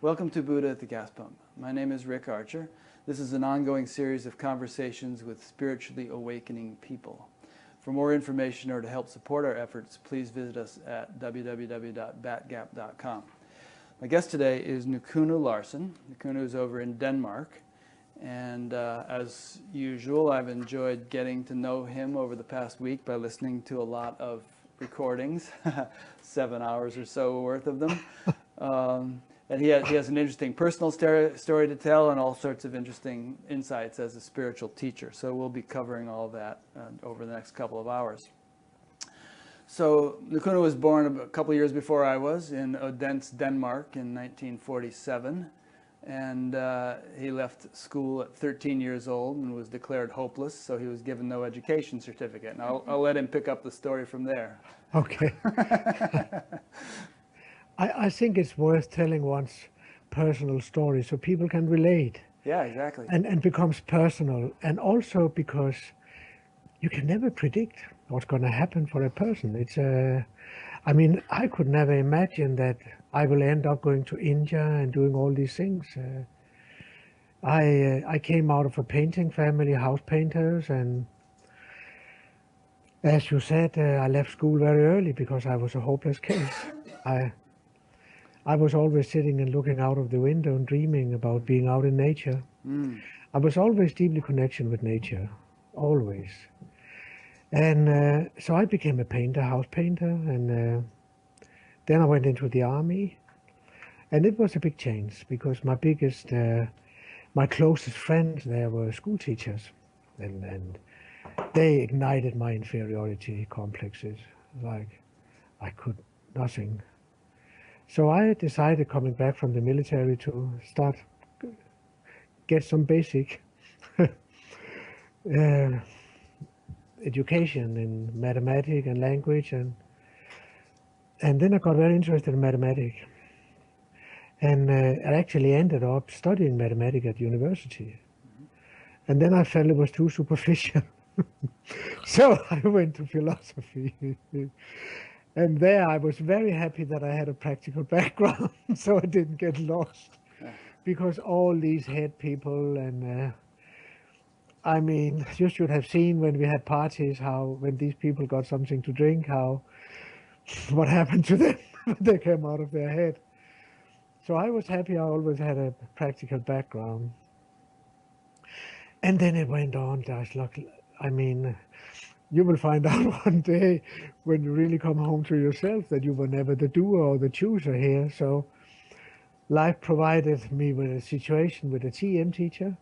Welcome to Buddha at the Gas Pump. My name is Rick Archer. This is an ongoing series of conversations with spiritually awakening people. For more information or to help support our efforts, please visit us at www.batgap.com. My guest today is Nukunu Larsen. Nukunu is over in Denmark. And as usual, I've enjoyed getting to know him over the past week by listening to a lot of recordings, 7 hours or so worth of them. And he has an interesting personal story to tell and all sorts of interesting insights as a spiritual teacher. So we'll be covering all that over the next couple of hours. So Nukunu was born a couple of years before I was in Odense, Denmark in 1947. And he left school at 13 years old and was declared hopeless, so he was given no education certificate. And I'll let him pick up the story from there. Okay. I think it's worth telling one's personal story so people can relate. Yeah, exactly. And becomes personal. And also because you can never predict what's going to happen for a person. It's I mean, I could never imagine that I will end up going to India and doing all these things. I came out of a painting family, house painters, and as you said, I left school very early because I was a hopeless case. I was always sitting and looking out of the window and dreaming about being out in nature. I was always deeply connected with nature, always. And so I became a painter, house painter, and then I went into the army. And it was a big change because my closest friends there were school teachers. And they ignited my inferiority complexes, like I could nothing. So I decided, coming back from the military, to get some basic education in mathematics and language, and then I got very interested in mathematics, and I actually ended up studying mathematics at university. And then I felt it was too superficial, so I went to philosophy. And there I was very happy that I had a practical background, so I didn't get lost. Because all these head people, and I mean, you should have seen when we had parties how when these people got something to drink, what happened to them when they came out of their head. So I was happy I always had a practical background. And then it went on. I mean, you will find out one day when you really come home to yourself that you were never the doer or the chooser here. So life provided me with a situation with a TM teacher.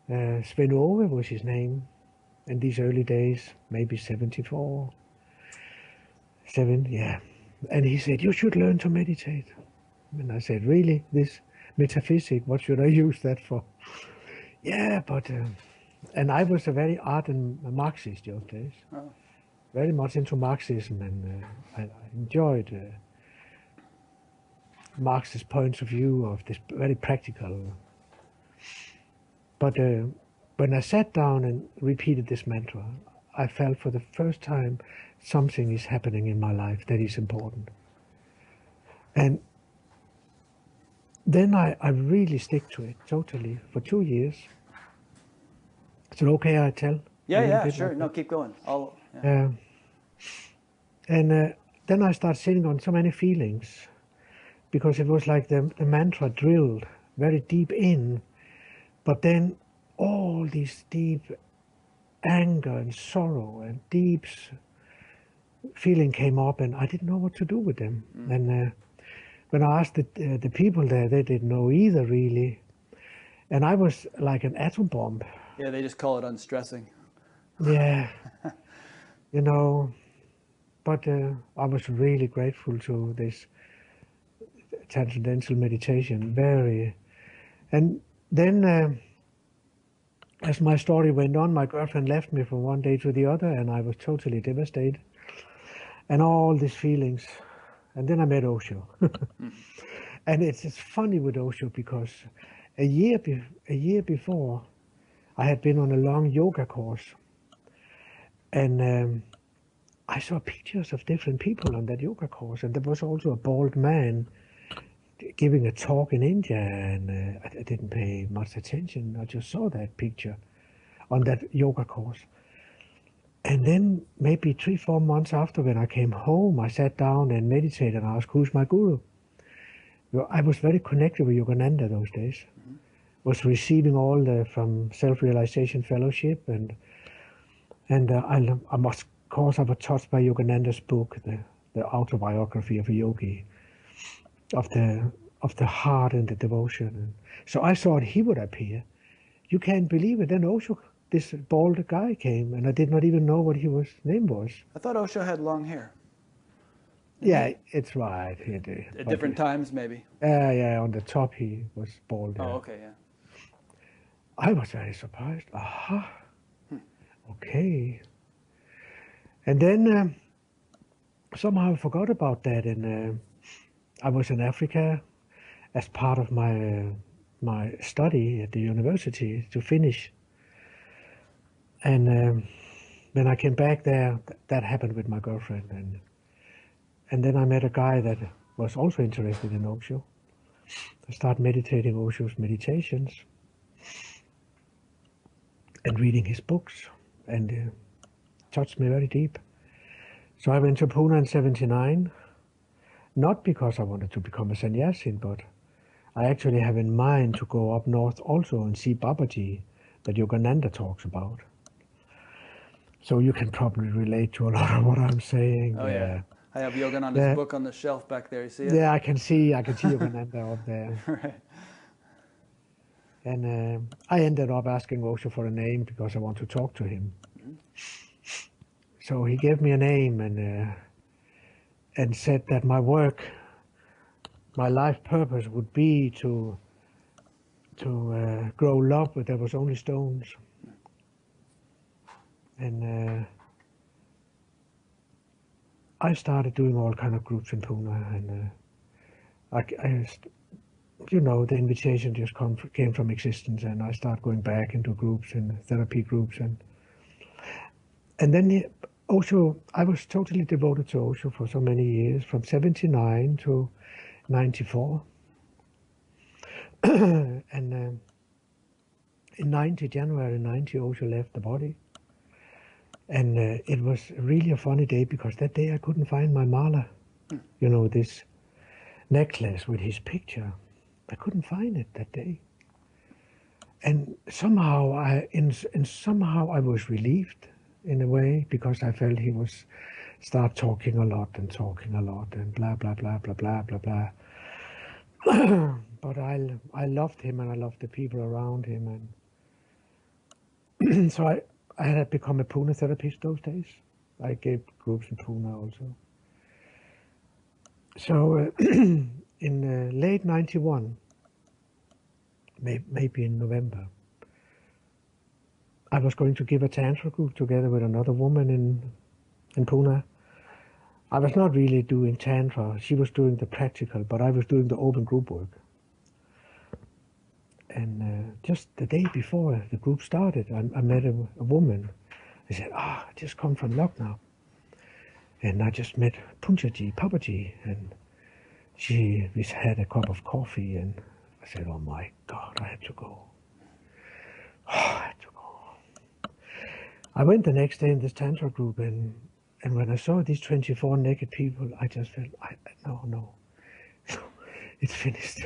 Sven Ove was his name in these early days, maybe 74. Yeah. And he said, you should learn to meditate. And I said, really? This metaphysics, what should I use that for? Yeah, but... and I was a very ardent Marxist those days. Oh. Very much into Marxism, and I enjoyed Marxist points of view of this very practical. But when I sat down and repeated this mantra, I felt for the first time something is happening in my life that is important. And then I really stick to it totally for 2 years. Is it okay I tell? Yeah, sure. No, keep going. And then I start sitting on so many feelings because it was like the mantra drilled very deep in, but then all this deep anger and sorrow and deep feeling came up, and I didn't know what to do with them. And when I asked the people there, they didn't know either really. And I was like an atom bomb. Yeah, they just call it unstressing. Yeah, you know, but I was really grateful to this transcendental meditation, and then as my story went on, my girlfriend left me from one day to the other, and I was totally devastated, and all these feelings, and then I met Osho. And it's funny with Osho because a year before, I had been on a long yoga course, and I saw pictures of different people on that yoga course, and there was also a bald man giving a talk in India, and I didn't pay much attention. I just saw that picture on that yoga course. And then maybe 3-4 months after, when I came home, I sat down and meditated and asked, who's my guru? I was very connected with Yogananda those days. Was receiving all the from Self-Realization Fellowship, and I must, of course, I was touched by Yogananda's book, the autobiography of a yogi, of the heart and the devotion. And so I thought he would appear. You can't believe it. Then Osho, this bald guy, came, and I did not even know what his name was. I thought Osho had long hair. Yeah, it's right. At different times, maybe. Yeah, on the top he was bald. Oh, yeah. okay, yeah. I was very surprised. Aha. Okay. And then somehow I forgot about that, and I was in Africa as part of my study at the university to finish. And when I came back there, that happened with my girlfriend, and then I met a guy that was also interested in Osho. I started meditating Osho's meditations and reading his books, and touched me very deep. So I went to Pune in 79, not because I wanted to become a sannyasin, but I actually have in mind to go up north also and see Papaji that Yogananda talks about. So you can probably relate to a lot of what I'm saying. Oh, yeah. I have Yogananda's book on the shelf back there. You see it? Yeah, I can see Yogananda up there. Right. And I ended up asking Osho for a name because I want to talk to him. So he gave me a name and said that my work, my life purpose would be to grow love where there was only stones. And I started doing all kind of groups in Pune, and the invitation just came from existence, and I started going back into groups and therapy groups, and then Osho, I was totally devoted to Osho for so many years, from 79 to 94. And in January 90, Osho left the body. And it was really a funny day, because that day I couldn't find my mala, this necklace with his picture. I couldn't find it that day. And somehow I was relieved in a way, because I felt he was start talking a lot and blah, blah, blah, blah, blah, blah, blah. But I loved him, and I loved the people around him. And so I had become a Pune therapist those days. I gave groups in Pune also. So in late 91, maybe in November, I was going to give a tantra group together with another woman in Pune. I was not really doing tantra. She was doing the practical, but I was doing the open group work. And just the day before the group started, I met a woman. I said, I just come from Lucknow. And I just met Poonja'ji, Papaji, and we had a cup of coffee, and I said, oh my God, I had to go. I had to go. I went the next day in this tantra group, and when I saw these 24 naked people, I just felt, no, it's finished.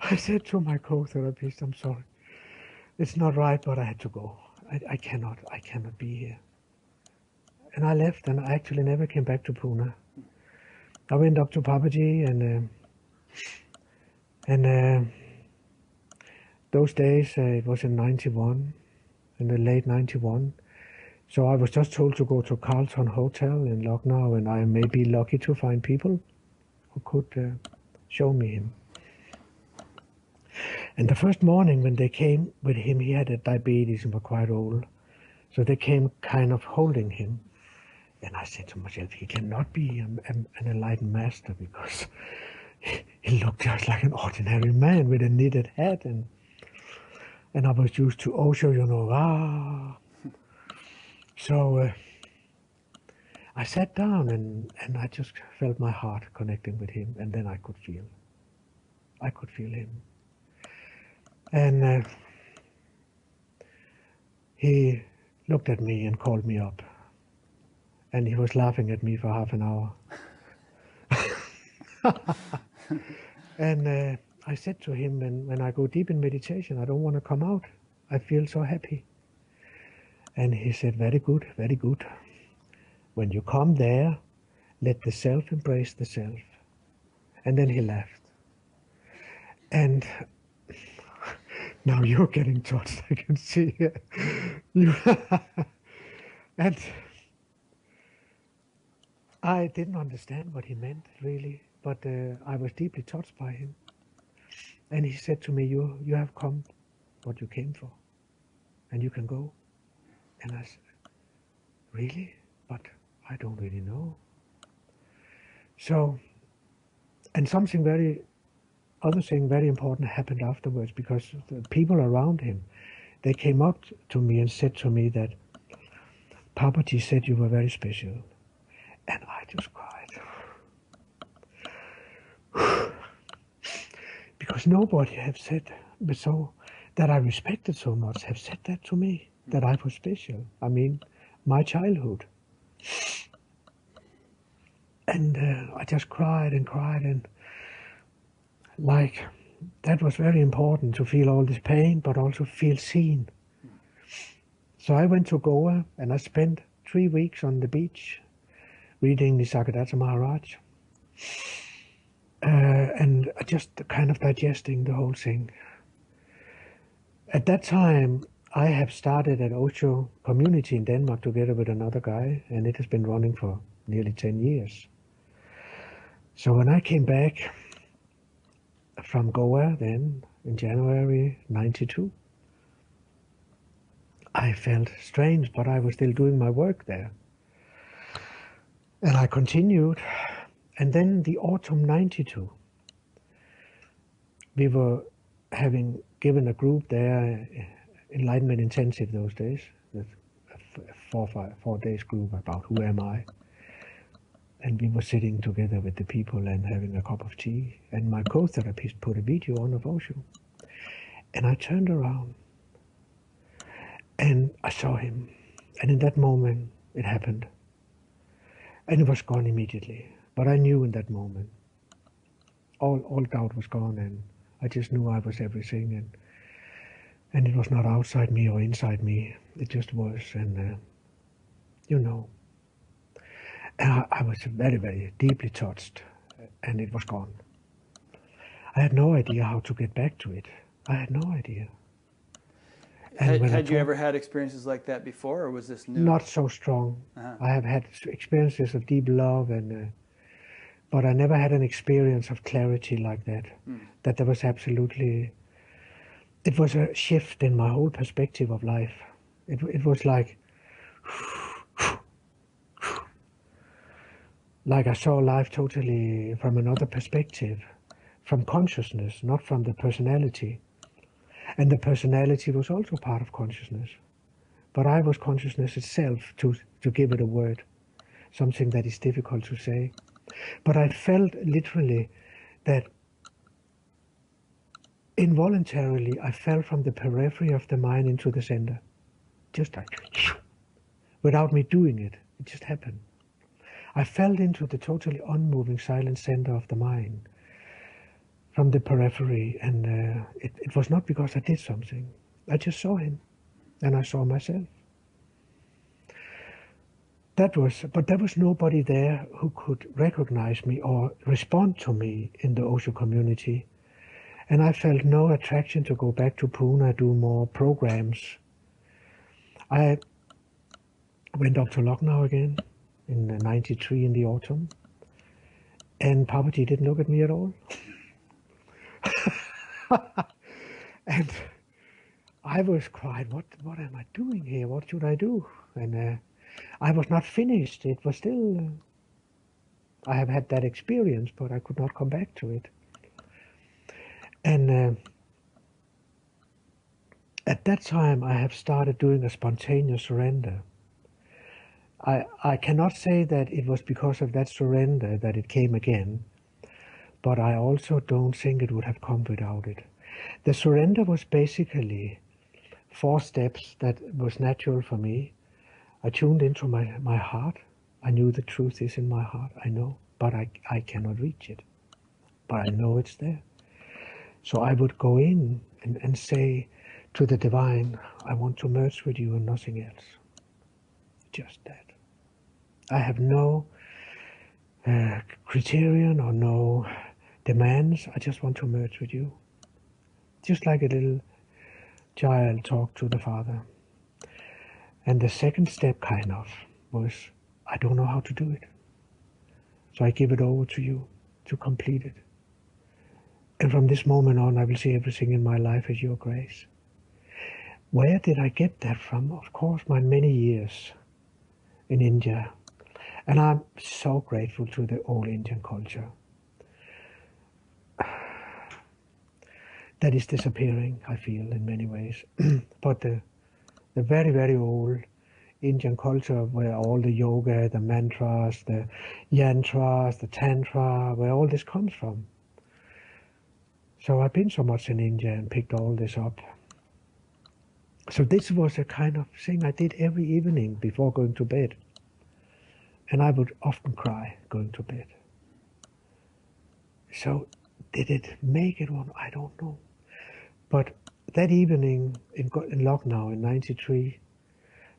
I said to my co-therapist, I'm sorry, it's not right, but I had to go. I cannot be here. And I left, and I actually never came back to Pune. I went up to Papaji, and those days, it was in 91, in the late 91. So I was just told to go to Carlton Hotel in Lucknow, and I may be lucky to find people who could show me him. And the first morning when they came with him, he had a diabetes and was quite old. So they came kind of holding him. And I said to myself, he cannot be an enlightened master, because he looked just like an ordinary man with a knitted hat. And I was used to Osho, So I sat down and I just felt my heart connecting with him, and then I could feel him. And he looked at me and called me up, and he was laughing at me for half an hour. And I said to him, when I go deep in meditation, I don't want to come out. I feel so happy. And he said, very good, very good. When you come there, let the self embrace the self. And then he laughed. And now you're getting touched, I can see. And I didn't understand what he meant, really, but I was deeply touched by him. And he said to me, you have come what you came for, and you can go. And I said, really? But I don't really know. So, and other thing very important happened afterwards, because the people around him, they came up to me and said to me that Papaji said you were very special. And I just cried. Because nobody have said, but so that I respected so much, have said that to me, that I was special. I mean, my childhood. And I just cried, and like, that was very important, to feel all this pain, but also feel seen. So I went to Goa, and I spent 3 weeks on the beach reading the Maharaji, and just kind of digesting the whole thing. At that time, I have started an Osho community in Denmark together with another guy, and it has been running for nearly 10 years. So when I came back from Goa then, in January 92, I felt strange, but I was still doing my work there. And I continued. And then the autumn 92, we were having given a group there, Enlightenment Intensive those days, a 4 days group about who am I. And we were sitting together with the people and having a cup of tea. And my co-therapist put a video on of Osho. And I turned around and I saw him. And in that moment, it happened. And it was gone immediately. But I knew in that moment, all doubt was gone, and I just knew I was everything. And it was not outside me or inside me. It just was. And, and I was very, very deeply touched, and it was gone. I had no idea how to get back to it. I had no idea. Had you ever had experiences like that before, or was this new? Not so strong. I have had experiences of deep love, but I never had an experience of clarity like that. That there was absolutely, it was a shift in my whole perspective of life. It was like I saw life totally from another perspective, from consciousness, not from the personality. And the personality was also part of consciousness. But I was consciousness itself, to give it a word, something that is difficult to say. But I felt literally that involuntarily I fell from the periphery of the mind into the center. Just like, without me doing it, it just happened. I fell into the totally unmoving silent center of the mind from the periphery, and it was not because I did something. I just saw him, and I saw myself. But there was nobody there who could recognize me or respond to me in the Osho community. And I felt no attraction to go back to Pune, do more programs. I went up to Lucknow again in 93 in the autumn, and Papaji didn't look at me at all. And I was crying, what am I doing here? What should I do? And I was not finished. It was still, I have had that experience, but I could not come back to it. And at that time, I have started doing a spontaneous surrender. I cannot say that it was because of that surrender that it came again, but I also don't think it would have come without it. The surrender was basically 4 steps that was natural for me. I tuned into my heart. I knew the truth is in my heart, I know, but I cannot reach it. But I know it's there. So I would go in and say to the divine, I want to merge with you and nothing else. Just that. I have no criterion or no demands. I just want to merge with you. Just like a little child talk to the father. And the second step kind of was, I don't know how to do it. So I give it over to you to complete it. And from this moment on, I will see everything in my life as your grace. Where did I get that from? Of course, my many years in India. And I'm so grateful to the old Indian culture. That is disappearing, I feel, in many ways. But the very, very old Indian culture where all the yoga, the mantras, the yantras, the tantra, where all this comes from. So I've been so much in India and picked all this up. So this was a kind of thing I did every evening before going to bed. And I would often cry going to bed. So did it make it one? I don't know. But that evening in Lucknow in '93,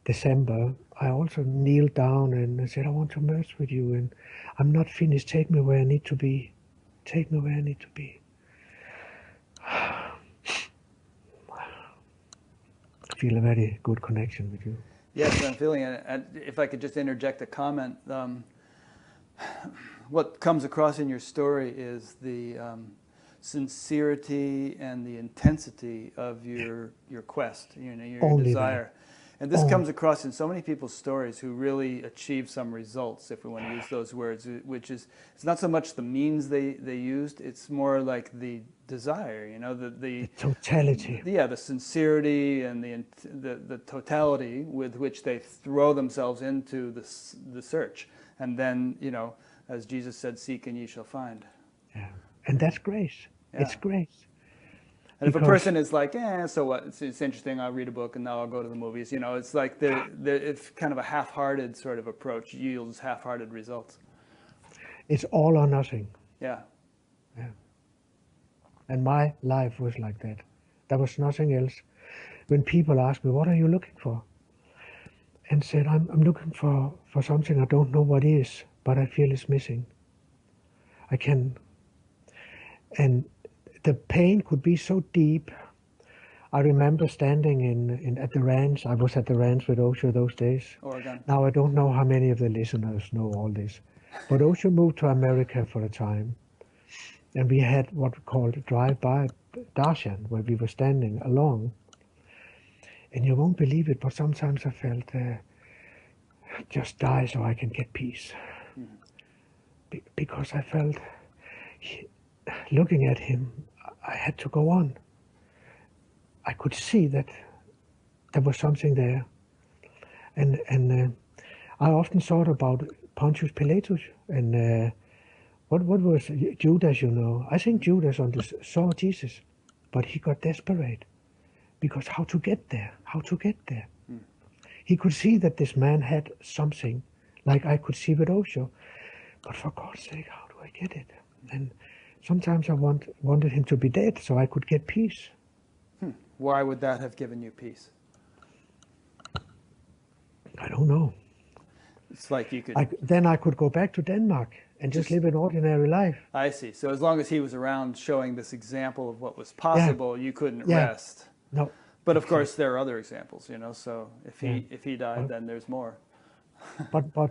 December, I also kneeled down and I said, I want to merge with you and I'm not finished. Take me where I need to be. Take me where I need to be. I feel a very good connection with you. Yes, I'm feeling it. And if I could just interject a comment, what comes across in your story is the sincerity and the intensity of your quest, your Only desire. that. And this comes across in so many people's stories who really achieve some results, if we want to use those words, which is, it's not so much the means they used, it's more like the desire, the totality. Yeah, the sincerity and the totality with which they throw themselves into the search. And then, as Jesus said, seek and ye shall find. Yeah. And that's grace. Yeah. It's grace. And if a person is like, so what? It's interesting. I'll read a book and now I'll go to the movies. It's like it's kind of a half-hearted sort of approach yields half-hearted results. It's all or nothing. Yeah. Yeah. And my life was like that. There was nothing else. When people ask me, what are you looking for? And said, I'm looking for something I don't know what is, but I feel it's missing. I can. And the pain could be so deep. I remember standing at the ranch. I was at the ranch with Osho those days. Oregon. Now I don't know how many of the listeners know all this. But Osho moved to America for a time. And we had what we called a drive-by darshan, where we were standing along. And you won't believe it, but sometimes I felt, just die so I can get peace. Mm-hmm. Because I felt, looking at him, I had to go on. I could see that there was something there. And I often thought about Pontius Pilatus and what was Judas, I think Judas saw Jesus, but he got desperate. Because how to get there? Mm. He could see that this man had something, like I could see with Osho. But for God's sake, how do I get it? And sometimes I wanted him to be dead so I could get peace. Why would that have given you peace? I don't know. It's like you could... Then I could go back to Denmark and just live an ordinary life. I see. So as long as he was around showing this example of what was possible, you couldn't rest. No. But of course there are other examples, so if he died, then there's more. but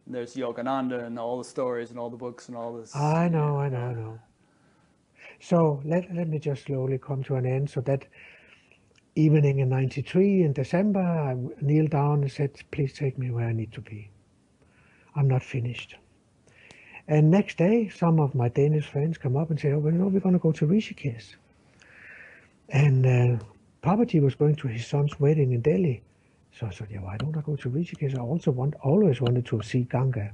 there's Yogananda and all the stories and all the books and all this. I know. So let me just slowly come to an end. So that evening in '93 in December, I kneeled down and said, please take me where I need to be. I'm not finished. And next day, some of my Danish friends come up and say, we're going to go to Rishikesh. And Papaji was going to his son's wedding in Delhi. So I said, yeah, why don't I go to Rishikesh? I also always wanted to see Ganga,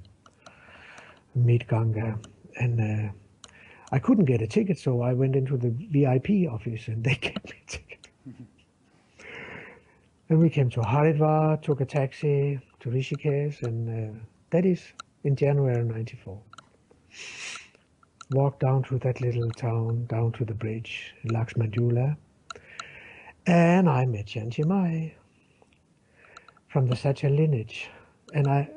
meet Ganga. And I couldn't get a ticket, so I went into the VIP office and they gave me a ticket. And we came to Haridwar, took a taxi to Rishikesh, and that is in January '94. Walked down through that little town, down to the bridge, Laxmandula, and I met Jhanchi from the Sacha Linage. And I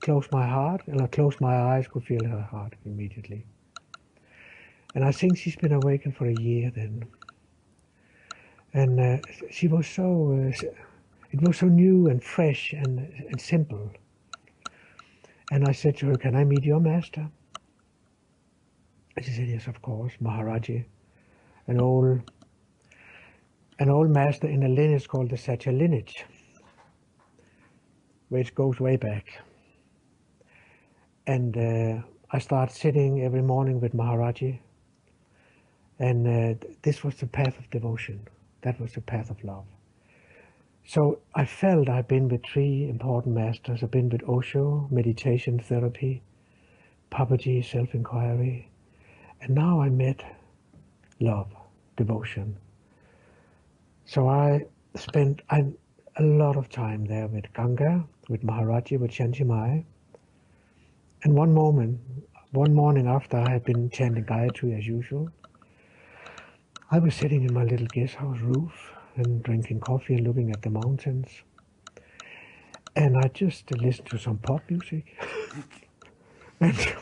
closed my heart, and I closed my eyes, could feel her heart immediately. And I think she's been awakened for a year then. And she was so, it was so new and fresh and simple. And I said to her, can I meet your master? And she said, yes, of course, Maharaji, an old master in a lineage called the Sacha Linage, which goes way back. And I started sitting every morning with Maharaji, and this was the path of devotion. That was the path of love. So I felt I've been with three important masters. I've been with Osho, meditation therapy, Papaji, self-inquiry, and now I met love, devotion. So I spent a lot of time there with Ganga, with Maharaji, with Jhanchi. And one morning after I had been chanting Gayatri as usual, I was sitting in my little guest house roof and drinking coffee and looking at the mountains. And I just listened to some pop music and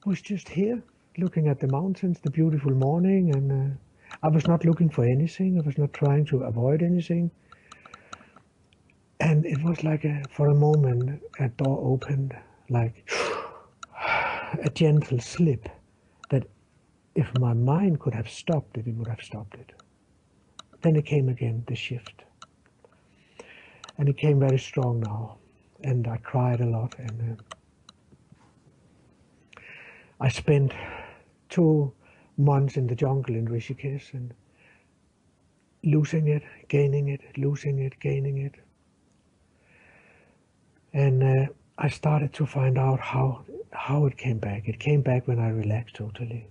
was just here looking at the mountains, the beautiful morning, and I was not looking for anything. I was not trying to avoid anything. And it was like for a moment a door opened, like a gentle slip, that if my mind could have stopped it, it would have stopped it. Then it came again, the shift. And it came very strong now. And I cried a lot. And I spent 2 months in the jungle in Rishikesh and losing it, gaining it, losing it, gaining it. And I started to find out how it came back. It came back when I relaxed totally.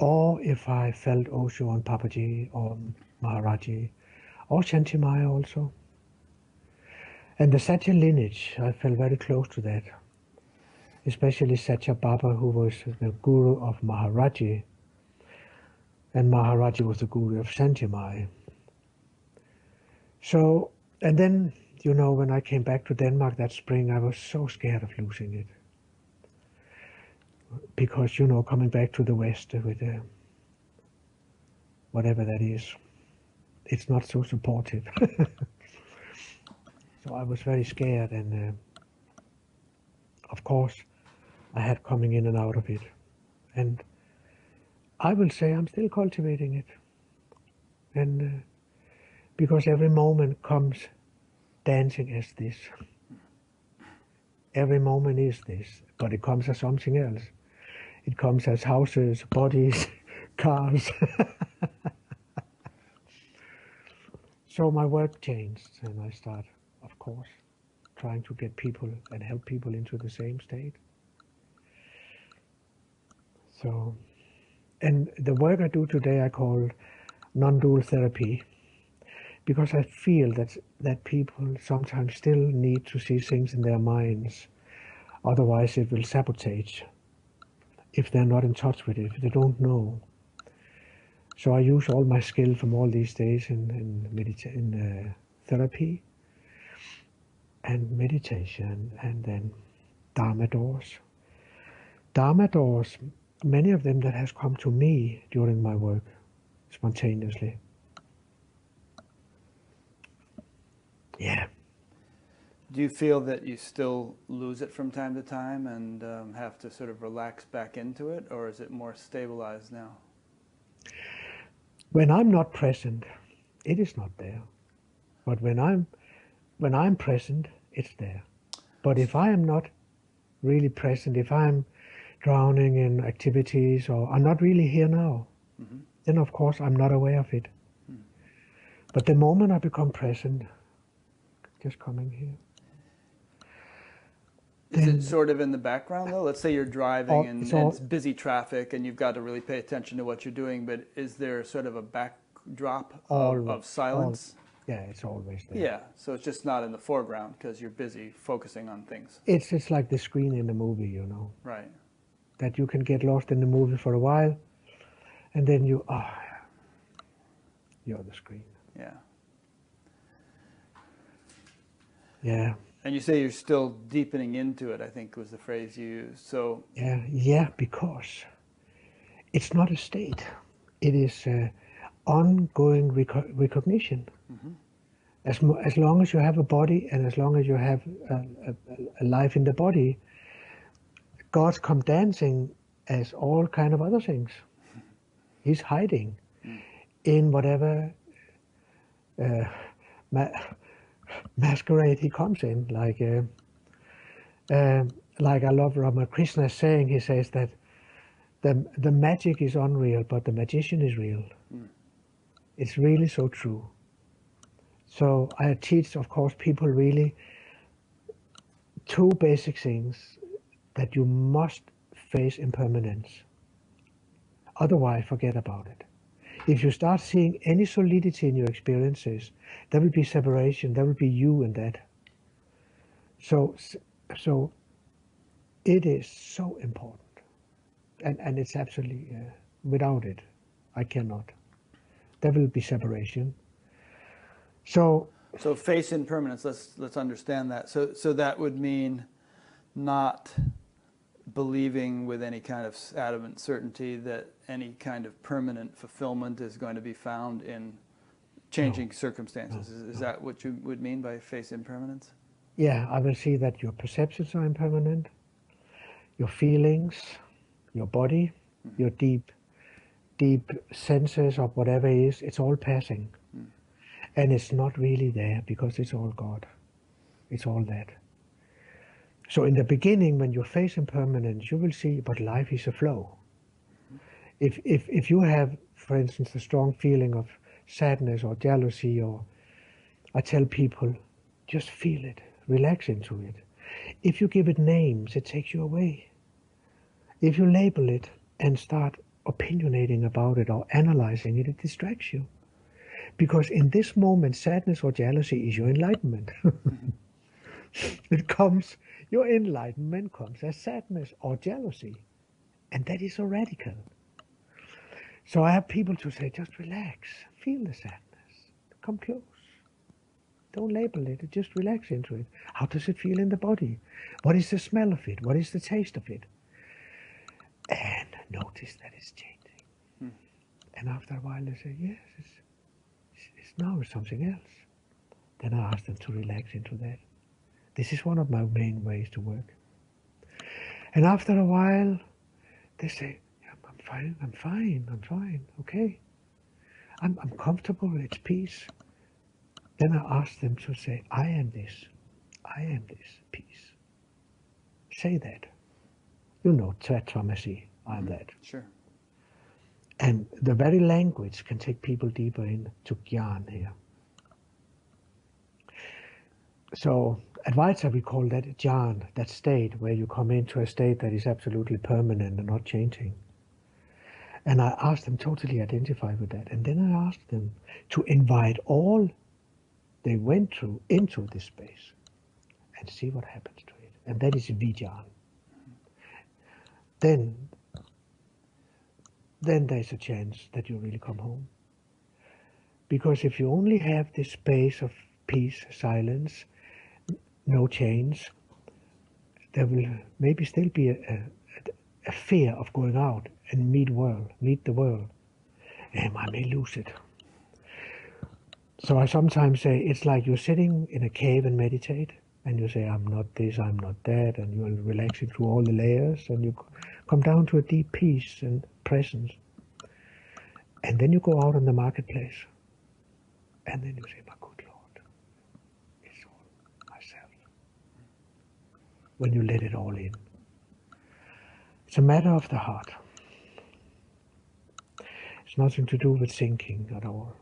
Or if I felt Osho and Papaji or Maharaji or Jhanchi also. And the Sacha lineage, I felt very close to that. Especially Sacha Baba, who was the guru of Maharaji. And Maharaji was the guru of Jhanchi. So, and then, you know, when I came back to Denmark that spring, I was so scared of losing it. Because, you know, coming back to the West with whatever that is, it's not so supportive. So I was very scared, and of course I had coming in and out of it. And I will say I'm still cultivating it. And because every moment comes dancing as this. Every moment is this, but it comes as something else. It comes as houses, bodies, cars. So my work changed, and I started, of course, trying to get people and help people into the same state. So, and the work I do today I call non-dual therapy, because I feel that people sometimes still need to see things in their minds, otherwise it will sabotage if they're not in touch with it, if they don't know. So I use all my skill from all these days in therapy and meditation, and then Dharma doors. Dharma doors, many of them that has come to me during my work spontaneously. Yeah. Do you feel that you still lose it from time to time and have to sort of relax back into it, or is it more stabilized now? When I'm not present, it is not there. But when I'm present, it's there. But if I am not really present, if I'm drowning in activities or I'm not really here now, then of course I'm not aware of it. But the moment I become present, just coming here. Is Then it sort of in the background though? Let's say you're driving and it's busy traffic and you've got to really pay attention to what you're doing, but is there sort of a backdrop of silence? Yeah, it's always there. Yeah, so it's just not in the foreground because you're busy focusing on things. It's like the screen in the movie, you know. Right. That you can get lost in the movie for a while, and then you're the screen. Yeah. Yeah. And you say you're still deepening into it, I think was the phrase you used. So Yeah, because it's not a state. It is ongoing recognition. Mm-hmm. As long as you have a body and as long as you have a life in the body, God's come dancing as all kind of other things. He's hiding in whatever masquerade he comes in. Like I love Ramakrishna saying, he says that the magic is unreal, but the magician is real. It's really so true. So I teach, of course, people really two basic things, that you must face impermanence. Otherwise, forget about it. If you start seeing any solidity in your experiences, there will be separation, there will be you and that. So it is so important. And it's absolutely, without it, I cannot. There will be separation. So face impermanence, let's understand that. So that would mean not believing with any kind of adamant certainty that any kind of permanent fulfillment is going to be found in changing circumstances. Is that what you would mean by face impermanence? Yeah, I will see that your perceptions are impermanent, your feelings, your body, your deep senses of whatever it is, it's all passing. And it's not really there because it's all God. It's all that. So in the beginning, when you face impermanence, you will see, but life is a flow. If you have, for instance, a strong feeling of sadness or jealousy, or I tell people, just feel it, relax into it. If you give it names, it takes you away. If you label it and start opinionating about it or analyzing it, it distracts you. Because in this moment, sadness or jealousy is your enlightenment. Your enlightenment comes as sadness or jealousy. And that is so radical. So I have people to say, just relax, feel the sadness, come close. Don't label it, just relax into it. How does it feel in the body? What is the smell of it? What is the taste of it? And notice that it's changing. And after a while they say, yes, it's now something else. Then I ask them to relax into that. This is one of my main ways to work. And after a while, they say, yeah, I'm fine, okay. I'm comfortable, it's peace. Then I ask them to say, I am this peace. Say that. You know, Tatvamasi, I am that. Sure. And the very language can take people deeper into Gyan here. So Advaita, we call that Jhan, that state where you come into a state that is absolutely permanent and not changing. And I asked them totally identify with that. And then I asked them to invite all they went through into this space and see what happens to it. And that is Vijnan. Then there's a chance that you really come home. Because if you only have this space of peace, silence, no change, there will maybe still be a fear of going out and meet the world. And I may lose it. So I sometimes say it's like you're sitting in a cave and meditate, and you say, I'm not this, I'm not that, and you're relaxing through all the layers, and you come down to a deep peace and presence. And then you go out in the marketplace, and then you say, my good Lord, it's all myself. When you let it all in. It's a matter of the heart. It's nothing to do with thinking at all.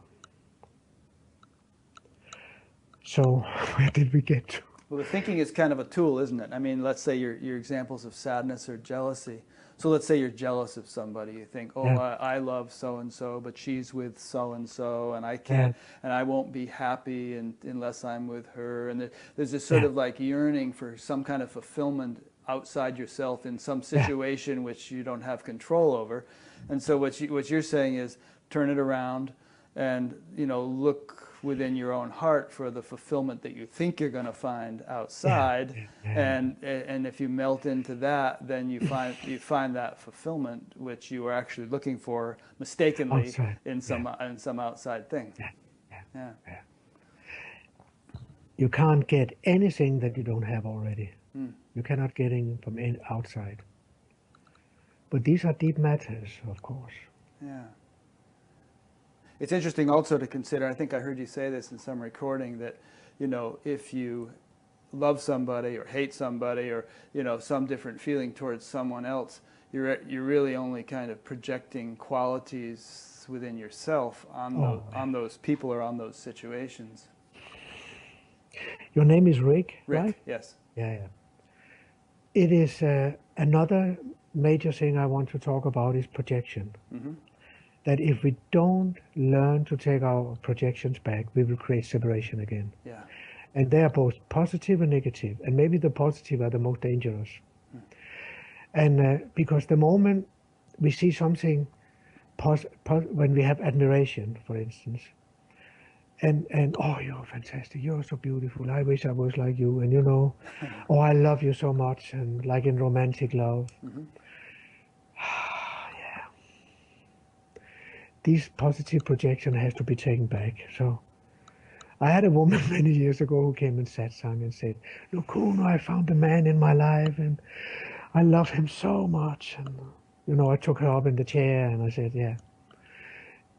So where did we get to? Well, the thinking is kind of a tool, isn't it? I mean, let's say your examples of sadness or jealousy. So let's say you're jealous of somebody. You think, oh, Yeah, I love so-and-so, but she's with so-and-so, and I yeah, can't, and I won't be happy unless I'm with her. And there's this sort yeah, of like yearning for some kind of fulfillment outside yourself in some yeah. situation which you don't have control over. And so what you're saying is turn it around and, look within your own heart for the fulfillment that you think you're going to find Yeah, outside, yeah, yeah. and if you melt into that, then you find that fulfillment which you were actually looking for mistakenly Outside. in Yeah, some outside thing. yeah, yeah, Yeah. yeah. You can't get anything that you don't have already. Mm. You cannot get it from outside. But these are deep matters, of course. Yeah. It's interesting also to consider, I think I heard you say this in some recording, that, if you love somebody or hate somebody or, some different feeling towards someone else, you're really only kind of projecting qualities within yourself Oh, on those people or on those situations. your name is Rick, right? Rick, yes. Yeah, yeah. It is another major thing I want to talk about is projection. Mm-hmm. That if we don't learn to take our projections back, we will create separation again. Yeah. And they are both positive and negative. And maybe the positive are the most dangerous. Mm. And because the moment we see something, when we have admiration, for instance, and oh, you're fantastic, you're so beautiful, I wish I was like you, and oh, I love you so much, and like in romantic love. Mm-hmm. Yeah. These positive projection has to be taken back. So I had a woman many years ago who came in Satsang and said, Nukunu, I found a man in my life and I love him so much. And, I took her up in the chair and I said, yeah.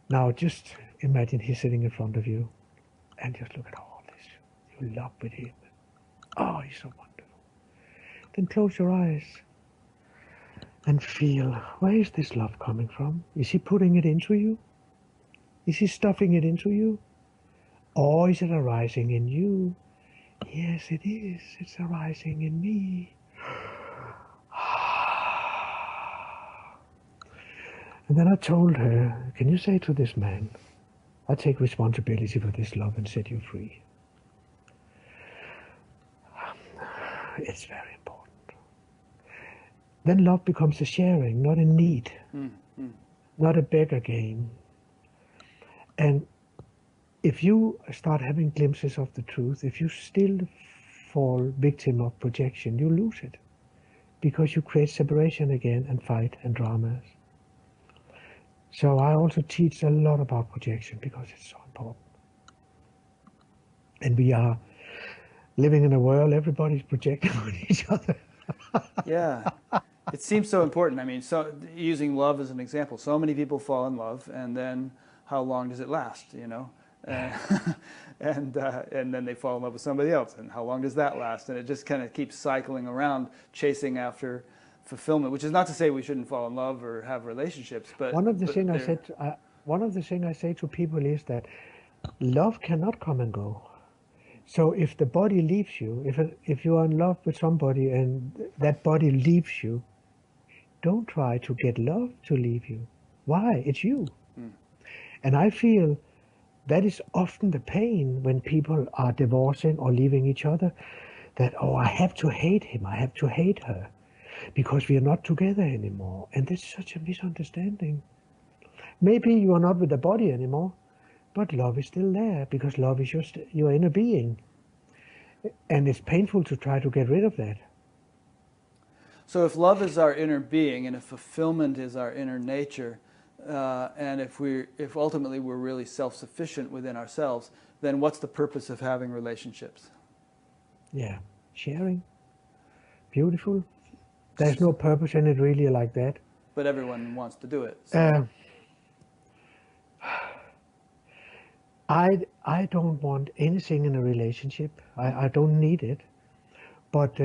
Now just imagine he's sitting in front of you and just look at all this. You love with him. Oh, he's so wonderful. Then close your eyes and feel, where is this love coming from? Is he putting it into you? Is he stuffing it into you? Or is it arising in you? Yes, it is. It's arising in me. And then I told her, can you say to this man, I take responsibility for this love and set you free. It's very important. Then love becomes a sharing, not a need, not a beggar game. And if you start having glimpses of the truth, if you still fall victim of projection, you lose it. Because you create separation again and fight and dramas. So I also teach a lot about projection because it's so important. And we are living in a world, everybody's projecting on each other. Yeah. It seems so important. I mean, so using love as an example, so many people fall in love, and then how long does it last, and then they fall in love with somebody else, and how long does that last? And it just kind of keeps cycling around, chasing after fulfillment, which is not to say we shouldn't fall in love or have relationships, but one of the things I say to people is that love cannot come and go. So if the body leaves you, if you are in love with somebody and that body leaves you, don't try to get love to leave you. Why? It's you. And I feel that is often the pain when people are divorcing or leaving each other, that, oh, I have to hate him, I have to hate her, because we are not together anymore. And that's such a misunderstanding. Maybe you are not with the body anymore, but love is still there, because love is your inner being. And it's painful to try to get rid of that. So if love is our inner being, and if fulfillment is our inner nature, and if ultimately we're really self-sufficient within ourselves, then what's the purpose of having relationships? Yeah, sharing. Beautiful. There's no purpose in it really like that. But everyone wants to do it. So. I don't want anything in a relationship. I don't need it. But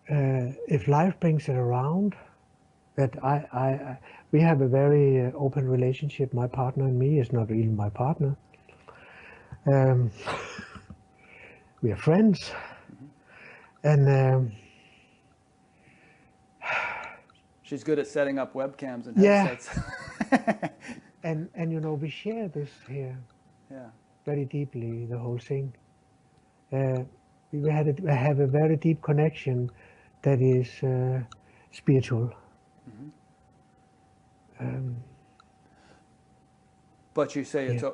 if life brings it around, that we have a very open relationship. My partner and me is not really my partner. Um, we are friends, and she's good at setting up webcams and yeah, headsets. and you know, we share this here Yeah. very deeply, the whole thing. We have a very deep connection that is spiritual. But you say Yeah.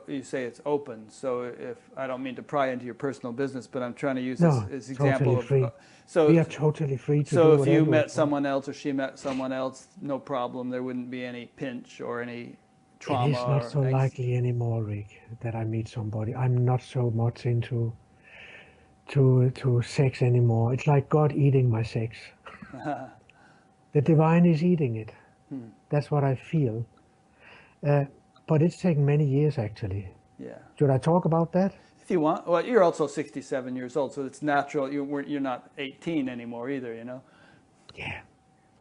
it's open. So if I don't mean to pry into your personal business, but I'm trying to use No, this totally example of free. so We are totally free to do so if whatever you we met want. someone else or she met someone else, no problem. There wouldn't be any pinch or any It trauma is not or so likely anymore, Rick, that I meet somebody. I'm not so much into to sex anymore. It's like God eating my sex. The divine is eating it. That's what I feel. But it's taken many years, actually. Yeah. Should I talk about that? If you want. Well, you're also 67 years old, so it's natural. You're not 18 anymore either, you know? Yeah,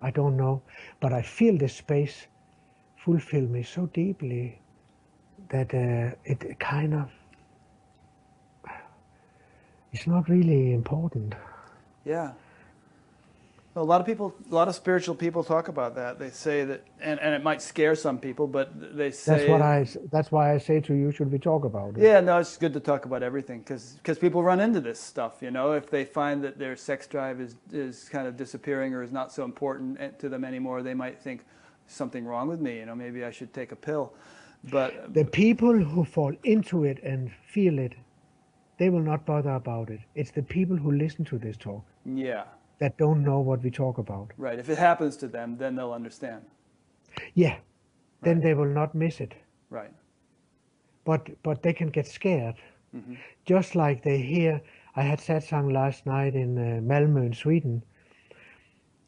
I don't know. But I feel this space fulfill me so deeply that it kind of, it's not really important. Yeah. Well, a lot of spiritual people talk about that. They say that, and it might scare some people, but they say, That's why I say to you, should we talk about it? yeah, no, it's good to talk about everything because people run into this stuff, you know. If they find that their sex drive is kind of disappearing or is not so important to them anymore, they might think something wrong with me, you know. Maybe I should take a pill. But The people who fall into it and feel it, they will not bother about it. It's the people who listen to this talk yeah, that don't know what we talk about. right. If it happens to them, then they'll understand. Yeah, then Right. they will not miss it. Right. But they can get scared. Mm-hmm. Just like they hear, I had satsang last night in Malmö in Sweden.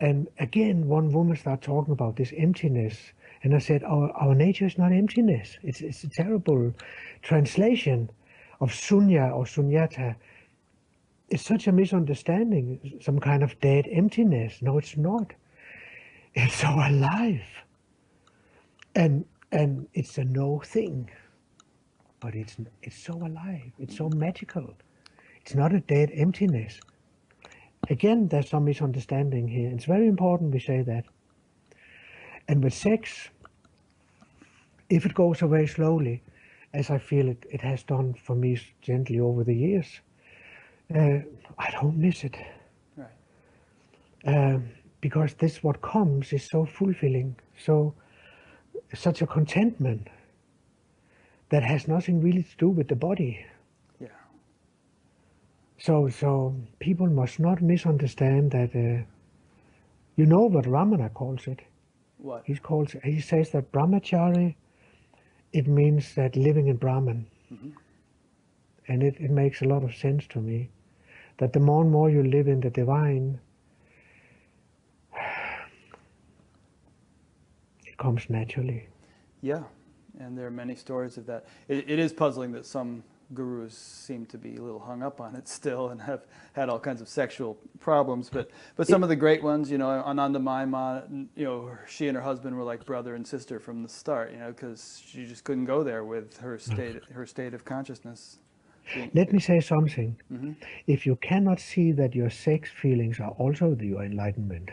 And again, one woman started talking about this emptiness. And I said, our nature is not emptiness. It's a terrible translation of sunya or sunyata. It's such a misunderstanding, some kind of dead emptiness. No, it's not. It's so alive. And it's a no thing. But it's so alive. It's so magical. It's not a dead emptiness. Again, there's some misunderstanding here. It's very important we say that. And with sex, if it goes away slowly, as I feel it has done for me gently over the years, I don't miss it. Right. Because this what comes is so fulfilling, such a contentment that has nothing really to do with the body. Yeah. So people must not misunderstand that. You know what Ramana calls it. What? He says that brahmachari, it means that living in Brahman. Mm-hmm. And it makes a lot of sense to me. That the more and more you live in the divine, it comes naturally. Yeah, and there are many stories of that. It is puzzling that some gurus seem to be a little hung up on it still and have had all kinds of sexual problems. But some of the great ones, you know, Ananda Maima, you know, she and her husband were like brother and sister from the start, you know, because she just couldn't go there with her state of consciousness. Let me say something. Mm-hmm. If you cannot see that your sex feelings are also your enlightenment,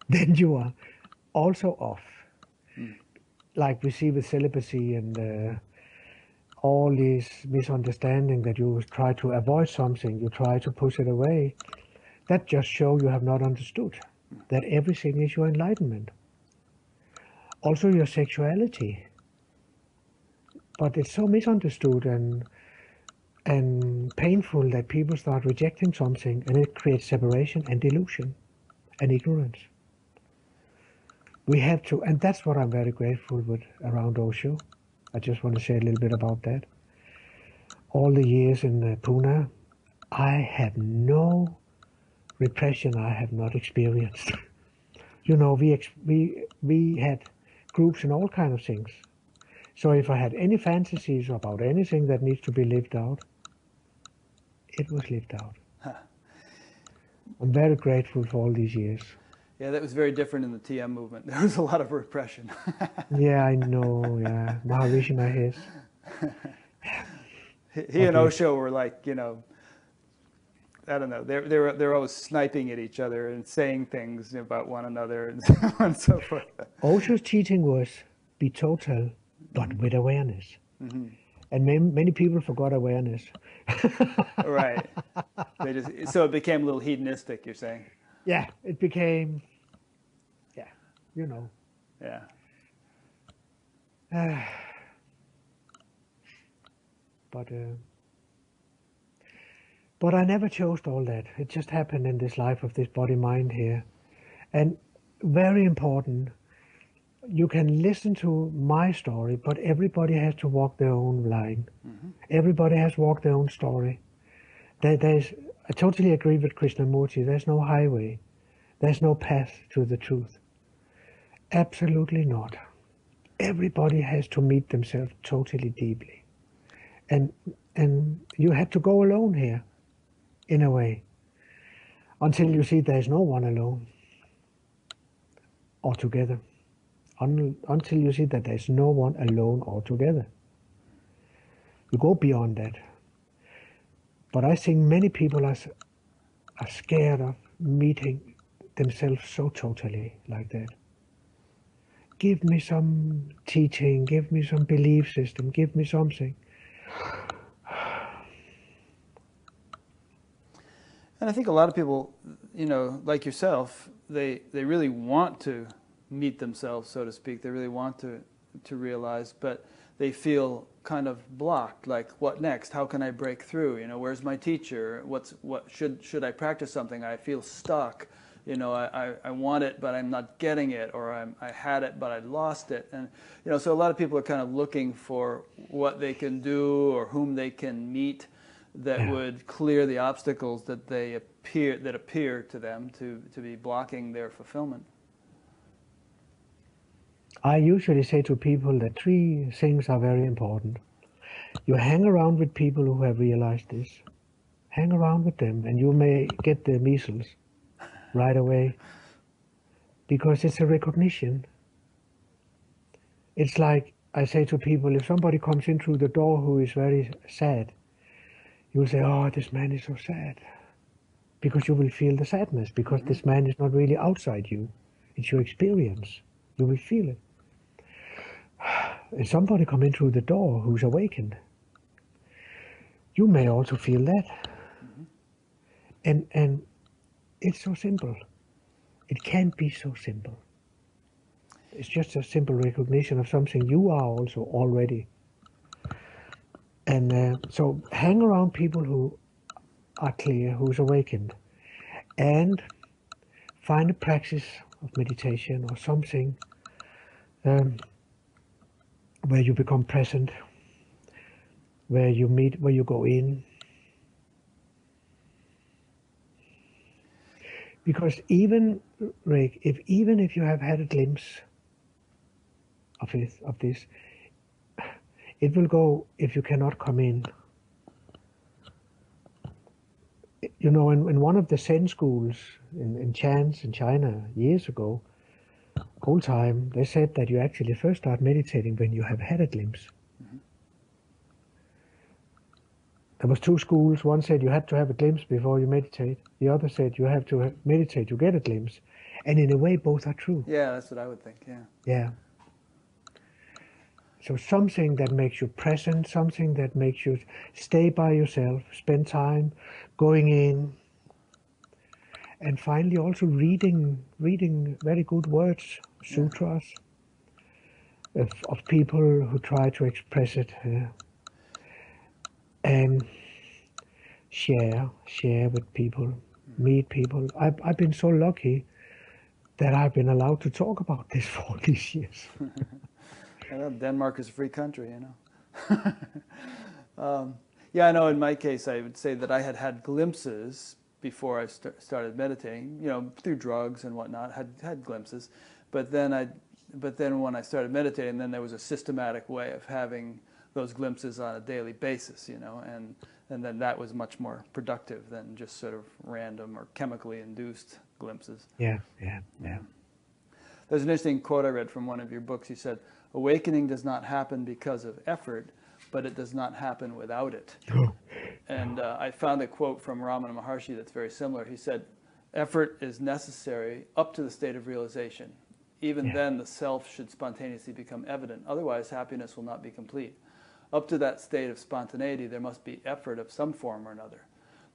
then you are also off. Like we see with celibacy and all these misunderstanding that you try to avoid something, you try to push it away. That just shows you have not understood that everything is your enlightenment. Also your sexuality. But it's so misunderstood and painful that people start rejecting something, and it creates separation and delusion and ignorance. We have to, and that's what I'm very grateful with around Osho. I just want to say a little bit about that. All the years in Pune, I have no repression I have not experienced. You know, we had groups and all kinds of things. So if I had any fantasies about anything that needs to be lived out, it was lived out. Huh. I'm very grateful for all these years. Yeah, that was very different in the TM movement. There was a lot of repression. Yeah, I know, yeah. Maharaji Mahesh. He and Osho were like, you know, I don't know. They're always sniping at each other and saying things about one another and so on and so forth. Osho's teaching was be total, but with awareness. Mm-hmm. And many people forgot awareness. Right. So it became a little hedonistic, you're saying? Yeah, it became, yeah, you know. Yeah. But I never chose all that. It just happened in this life of this body-mind here. And very important, you can listen to my story, but everybody has to walk their own line. Mm-hmm. Everybody has walked their own story. I totally agree with Krishnamurti. There's no highway. There's no path to the truth. Absolutely not. Everybody has to meet themselves totally deeply. And you have to go alone here, in a way, until you see there's no one alone or together. Until you see that there's no one alone or together. You go beyond that. But I think many people are scared of meeting themselves so totally like that. Give me some teaching, give me some belief system, give me something. And I think a lot of people, you know, like yourself, they really want to meet themselves, so to speak. They really want to realize, but they feel kind of blocked. Like, what next? How can I break through? You know, where's my teacher? What should I practice something? I feel stuck. You know, I want it, but I'm not getting it, or I had it, but I lost it. And, you know, so a lot of people are kind of looking for what they can do or whom they can meet that would clear the obstacles that appear to them to be blocking their fulfillment. I usually say to people that 3 things are very important. You hang around with people who have realized this. Hang around with them, and you may get the measles right away, because it's a recognition. It's like I say to people, if somebody comes in through the door who is very sad, you will say, oh, this man is so sad. Because you will feel the sadness, because this man is not really outside you. It's your experience. You will feel it. If somebody come in through the door who's awakened, you may also feel that. And it's so simple. It can't be so simple. It's just a simple recognition of something you are also already. And so hang around people who are clear, who's awakened, and find a practice of meditation or something where you become present, where you meet, where you go in. Because even, Rick, even if you have had a glimpse of this, it will go if you cannot come in. You know, in one of the Zen schools in Chan in China years ago, old time, they said that you actually first start meditating when you have had a glimpse. There was 2 schools. One said you had to have a glimpse before you meditate. The other said you have to meditate to get a glimpse. And in a way, both are true. Yeah, that's what I would think, yeah. Yeah. So something that makes you present, something that makes you stay by yourself, spend time going in, and finally also reading very good words, sutras, of people who try to express it. And share with people, meet people. I've been so lucky that I've been allowed to talk about this for all these years. Well, Denmark is a free country, you know. Yeah, I know in my case I would say that I had glimpses before I started meditating, you know, through drugs and whatnot, had glimpses. But then when I started meditating, then there was a systematic way of having those glimpses on a daily basis, you know, and then that was much more productive than just sort of random or chemically induced glimpses. Yeah. There's an interesting quote I read from one of your books. You said, awakening does not happen because of effort, but it does not happen without it. No. And I found a quote from Ramana Maharshi that's very similar. He said, effort is necessary up to the state of realization. Even then, the self should spontaneously become evident. Otherwise, happiness will not be complete. Up to that state of spontaneity, there must be effort of some form or another.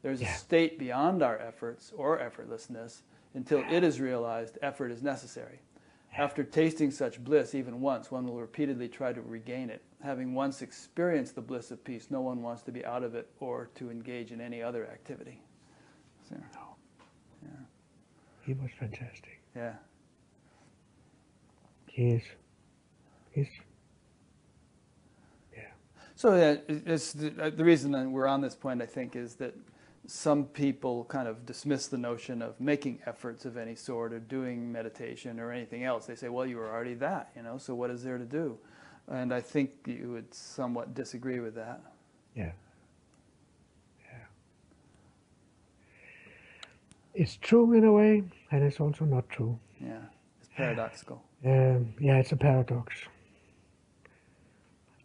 There's a state beyond our efforts or effortlessness. Until it is realized, effort is necessary. After tasting such bliss even once, one will repeatedly try to regain it. Having once experienced the bliss of peace, no one wants to be out of it or to engage in any other activity. So, yeah. He was fantastic. Yeah. He is. So it's the reason that we're on this point, I think, is that some people kind of dismiss the notion of making efforts of any sort or doing meditation or anything else. They say, well, you were already that, so what is there to do? And I think you would somewhat disagree with that. Yeah. It's true in a way, and it's also not true. Yeah, it's paradoxical. It's a paradox.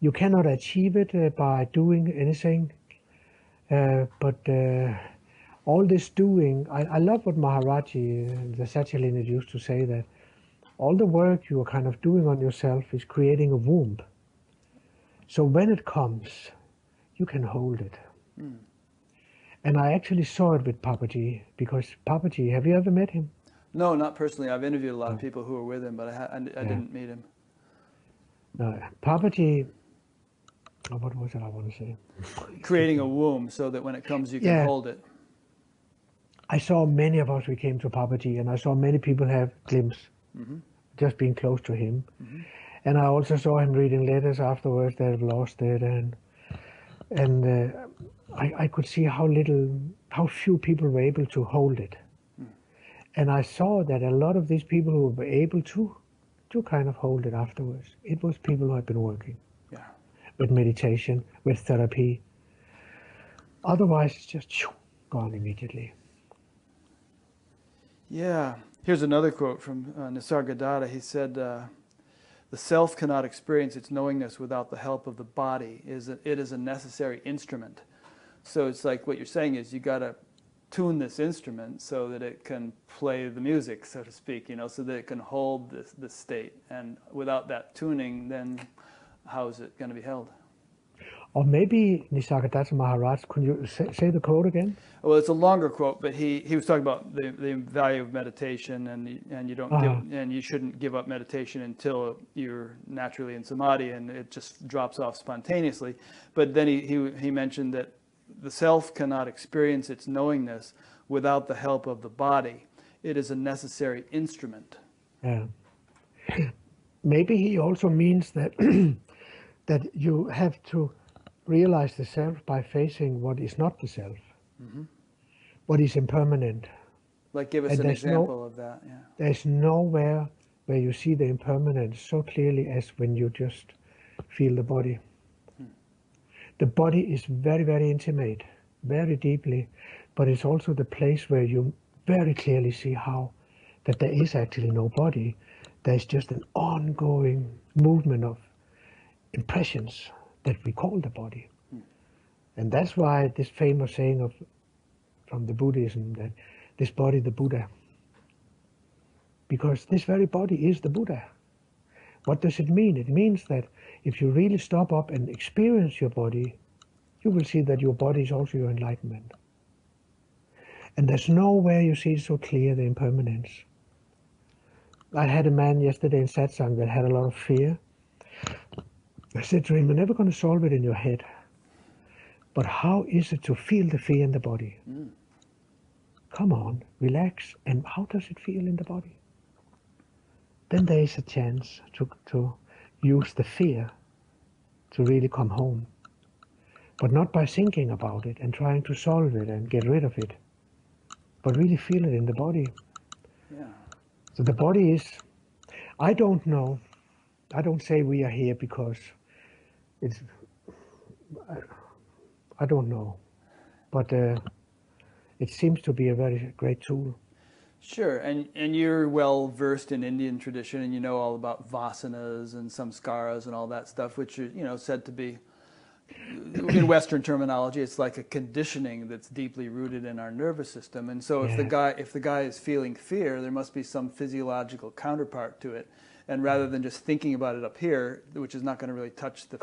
You cannot achieve it by doing anything, but all this doing, I love what Maharaji, the Sacha Linage, used to say, that all the work you are kind of doing on yourself is creating a womb. So when it comes, you can hold it. Mm. And I actually saw it with Papaji, because Papaji, have you ever met him? No, not personally. I've interviewed a lot of people who were with him, but I didn't meet him. No, Papaji, what was it I want to say? Creating a womb so that when it comes, you can hold it. I saw many of us, we came to Papaji, and I saw many people have glimpse, just being close to him. And I also saw him reading letters afterwards that have lost it, and I could see how few people were able to hold it. And I saw that a lot of these people who were able to kind of hold it afterwards, it was people who had been working with meditation, with therapy. Otherwise, it's just gone immediately. Yeah. Here's another quote from Nisargadatta. He said, the self cannot experience its knowingness without the help of the body. It is a necessary instrument. So it's like what you're saying is you got to tune this instrument so that it can play the music, so to speak, so that it can hold this state. And without that tuning, then how is it going to be held? Or maybe Nisargadatta Maharaj, could you say the quote again? Well, it's a longer quote, but he was talking about the value of meditation, and you don't and you shouldn't give up meditation until you're naturally in samadhi, and it just drops off spontaneously. But then he mentioned that the self cannot experience its knowingness without the help of the body. It is a necessary instrument. Yeah. Maybe he also means that that you have to realize the self by facing what is not the self, what is impermanent. Like, give us an example of that. Yeah. There's nowhere where you see the impermanence so clearly as when you just feel the body. The body is very, very intimate, very deeply, but it's also the place where you very clearly see how that there is actually no body. There's just an ongoing movement of impressions that we call the body. And that's why this famous saying from the Buddhism, that this body, the Buddha, because this very body is the Buddha. What does it mean? It means that if you really stop up and experience your body, you will see that your body is also your enlightenment. And there's nowhere you see so clear the impermanence. I had a man yesterday in Satsang that had a lot of fear. I said to him, you're never going to solve it in your head. But how is it to feel the fear in the body? Come on, relax. And how does it feel in the body? Then there is a chance to use the fear to really come home. But not by thinking about it and trying to solve it and get rid of it, but really feel it in the body. Yeah. So the body is, I don't know, I don't say we are here because it's, I don't know, but it seems to be a very great tool. Sure, and you're well versed in Indian tradition, and you know all about vasanas and samskaras and all that stuff, which are said to be in Western terminology, it's like a conditioning that's deeply rooted in our nervous system. And so if the guy is feeling fear, there must be some physiological counterpart to it. And rather than just thinking about it up here, which is not going to really touch the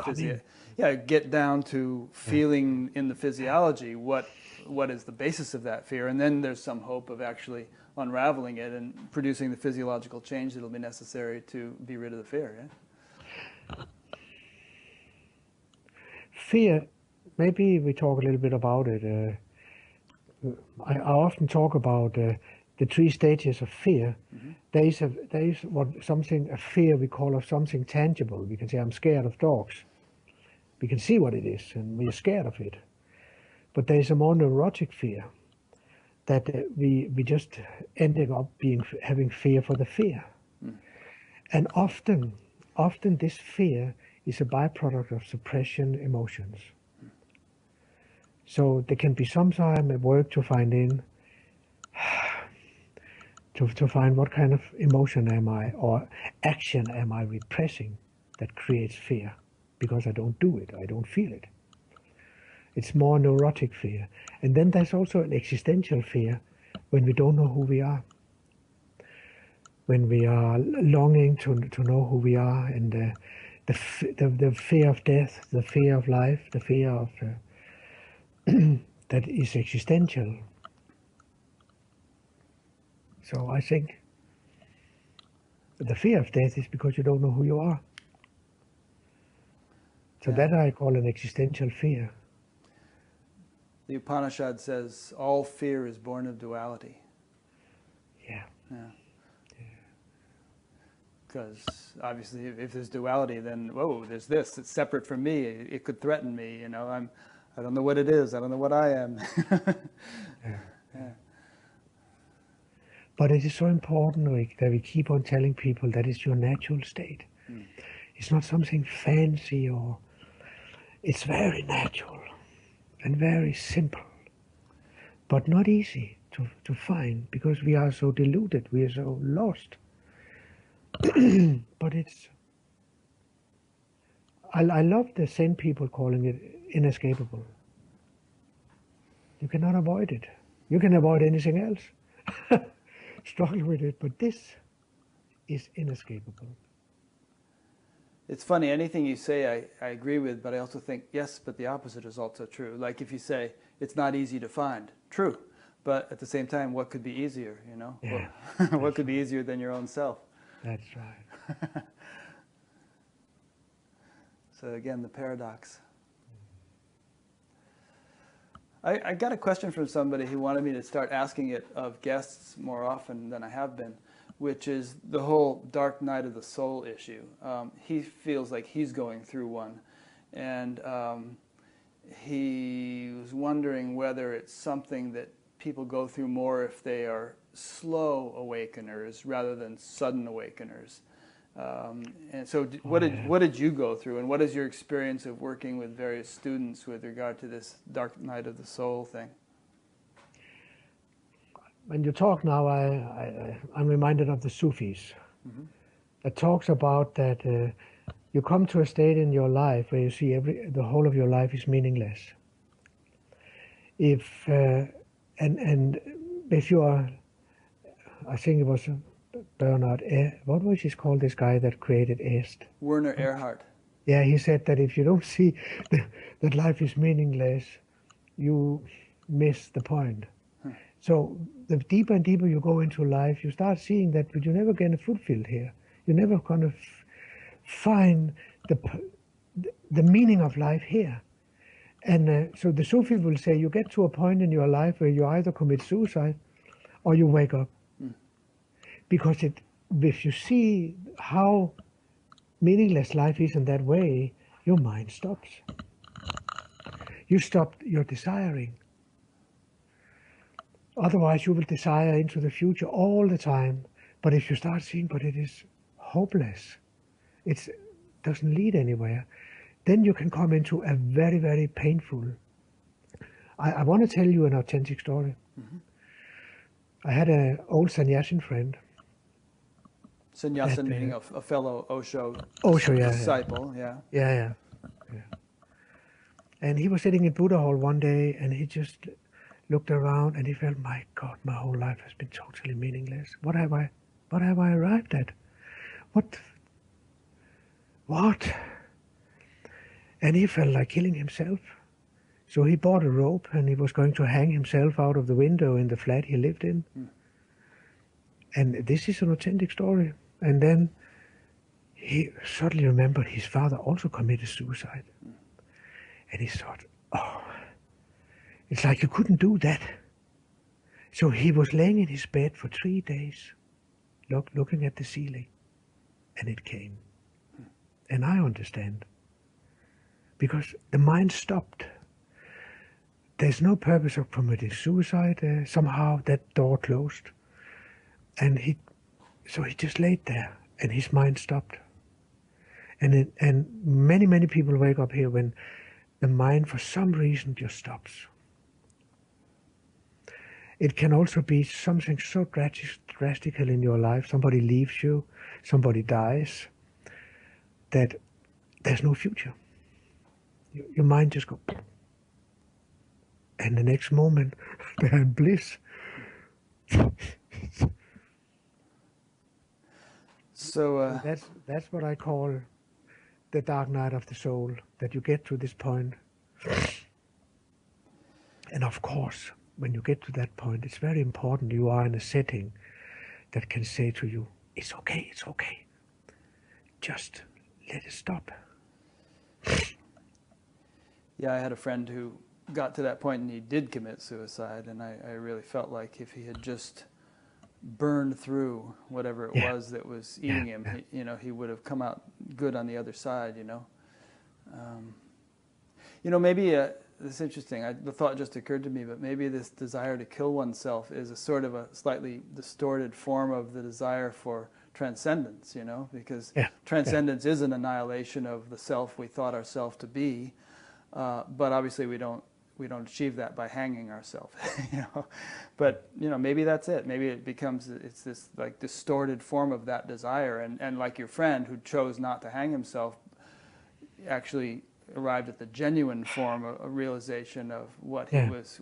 get down to feeling in the physiology what is the basis of that fear, and then there's some hope of actually unraveling it and producing the physiological change that will be necessary to be rid of the fear. Yeah? Fear, maybe we talk a little bit about it. I often talk about the 3 stages of fear. Mm-hmm. There is a fear we call of something tangible. We can say, I'm scared of dogs. We can see what it is, and we are scared of it. But there is a more neurotic fear that we just ended up having fear for the fear. Mm. And often this fear is a byproduct of suppression emotions. Mm. So there can be some time at work to find to find what kind of emotion am I or action am I repressing that creates fear, because I don't do it, I don't feel it. It's more neurotic fear. And then there's also an existential fear when we don't know who we are. When we are longing to know who we are, and the fear of death, the fear of life, the fear of that is existential. So I think the fear of death is because you don't know who you are. So that I call an existential fear. The Upanishad says all fear is born of duality. Yeah. Because obviously, if there's duality, then whoa, there's this. It's separate from me. It could threaten me. You know, I don't know what it is. I don't know what I am. But it is so important that we keep on telling people that it's your natural state. Mm. It's not something fancy, or it's very natural and very simple, but not easy to find, because we are so deluded, we are so lost. But I love the Zen people calling it inescapable. You cannot avoid it. You can avoid anything else. Struggle with it, but this is inescapable. It's funny, anything you say I agree with, but I also think, yes, but the opposite is also true. Like if you say, it's not easy to find, true. But at the same time, what could be easier, you know? Yeah, what could be easier than your own self? That's right. So again, the paradox. I got a question from somebody who wanted me to start asking it of guests more often than I have been, which is the whole dark night of the soul issue. He feels like he's going through one, and he was wondering whether it's something that people go through more if they are slow awakeners rather than sudden awakeners. And so what did you go through, and what is your experience of working with various students with regard to this dark night of the soul thing? When you talk now, I'm reminded of the Sufis. Mm-hmm. That talks about that you come to a state in your life where you see the whole of your life is meaningless. If you are, I think it was Bernard, what was he called, this guy that created Est? Werner Erhard. Yeah, he said that if you don't see that life is meaningless, you miss the point. So the deeper and deeper you go into life, you start seeing that you're never going to fulfill here. You're never going to find the meaning of life here. And so the Sufi will say you get to a point in your life where you either commit suicide or you wake up. Because if you see how meaningless life is in that way, your mind stops. You stop your desiring. Otherwise, you will desire into the future all the time. But if you start seeing, but it is hopeless, it doesn't lead anywhere, then you can come into a very, very painful. I want to tell you an authentic story. Mm-hmm. I had an old sannyasin friend. Sannyasin meaning a fellow Osho yeah, disciple, yeah. And he was sitting in Buddha Hall one day, and he just looked around, and he felt, my God, my whole life has been totally meaningless. What have I arrived at? What? And he felt like killing himself. So he bought a rope, and he was going to hang himself out of the window in the flat he lived in. And this is an authentic story. And then he suddenly remembered his father also committed suicide. And he thought, oh, it's like you couldn't do that. So he was laying in his bed for 3 days, looking at the ceiling. And it came. And I understand. Because the mind stopped. There's no purpose of committing suicide. Somehow that door closed. And so he just laid there, and his mind stopped. And many, many people wake up here when the mind, for some reason, just stops. It can also be something so drastic in your life. Somebody leaves you, somebody dies, that there's no future. Your mind just goes, and the next moment, they're in bliss. So that's what I call the dark night of the soul, that you get to this point. And of course, when you get to that point, it's very important you are in a setting that can say to you, it's okay. Just let it stop. yeah, I had a friend who got to that point and he did commit suicide, and I really felt like if he had just burned through whatever it was that was eating him, he would have come out good on the other side, maybe it's interesting. The thought just occurred to me, but maybe this desire to kill oneself is a sort of a slightly distorted form of the desire for transcendence, because transcendence is an annihilation of the self we thought ourselves to be, but obviously we don't achieve that by hanging ourselves, But maybe that's it. Maybe it's this like distorted form of that desire, and like your friend who chose not to hang himself, actually arrived at the genuine form of a realization of what he was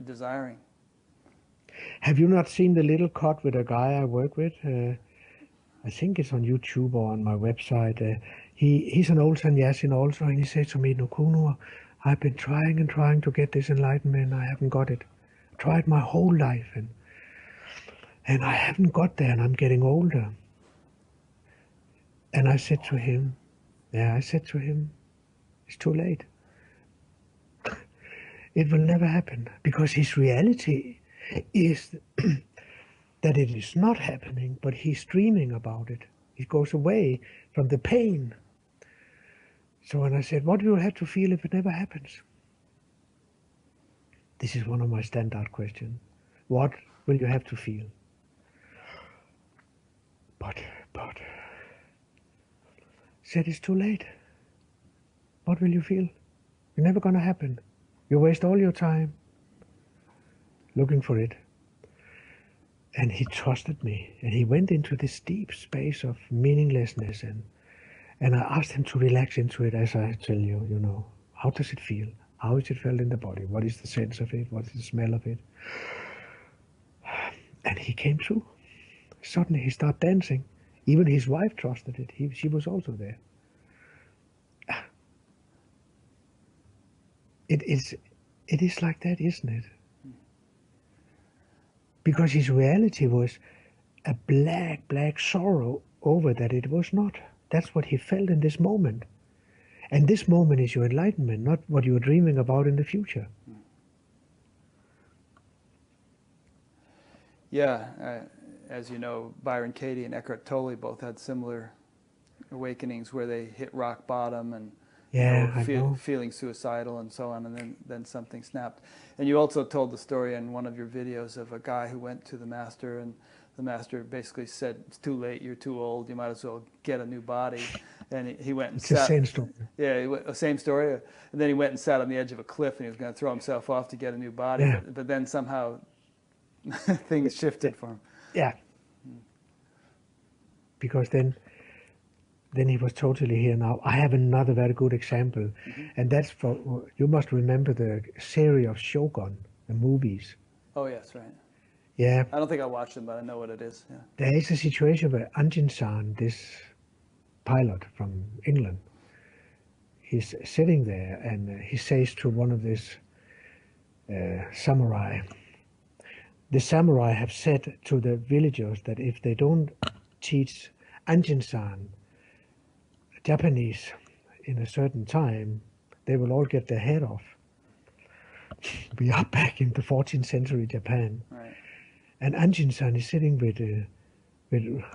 desiring. Have you not seen the little cut with a guy I work with? I think it's on YouTube or on my website. He's an old sannyasin also, and he said to me, Nukunu, I've been trying and trying to get this enlightenment. I haven't got it. Tried my whole life, and I haven't got there, and I'm getting older. And I said to him, it's too late. It will never happen, because his reality is that it is not happening, but he's dreaming about it. He goes away from the pain. So when I said, what do you have to feel if it never happens? This is one of my standard questions. What will you have to feel? But, said it's too late. What will you feel? It's never going to happen. You waste all your time looking for it. And he trusted me, and he went into this deep space of meaninglessness, and I asked him to relax into it, as I tell you, how does it feel? How is it felt in the body? What is the sense of it? What is the smell of it? And he came through. Suddenly he started dancing. Even his wife trusted it. She was also there. It is like that, isn't it? Because his reality was a black sorrow over that it was not. That's what he felt in this moment. And this moment is your enlightenment, not what you're dreaming about in the future. Yeah, as you know, Byron Katie and Eckhart Tolle both had similar awakenings where they hit rock bottom and feeling suicidal and so on, and then something snapped. And you also told the story in one of your videos of a guy who went to the master, and the master basically said, it's too late, you're too old, you might as well get a new body. And he went and sat. It's the same story. Yeah, same story. And then he went and sat on the edge of a cliff, and he was going to throw himself off to get a new body. Yeah. But then somehow things shifted for him. Yeah. Because then then he was totally here now. I have another very good example, and that's for, you must remember the series of Shogun, the movies. Oh, yes, right. Yeah. I don't think I watched them, but I know what it is. Yeah. There is a situation where Anjin-san, this pilot from England, he's sitting there and he says to one of these samurai, the samurai have said to the villagers that if they don't teach Anjin-san Japanese in a certain time, they will all get their head off. We are back in the 14th century Japan. Right. And Anjin-san is sitting with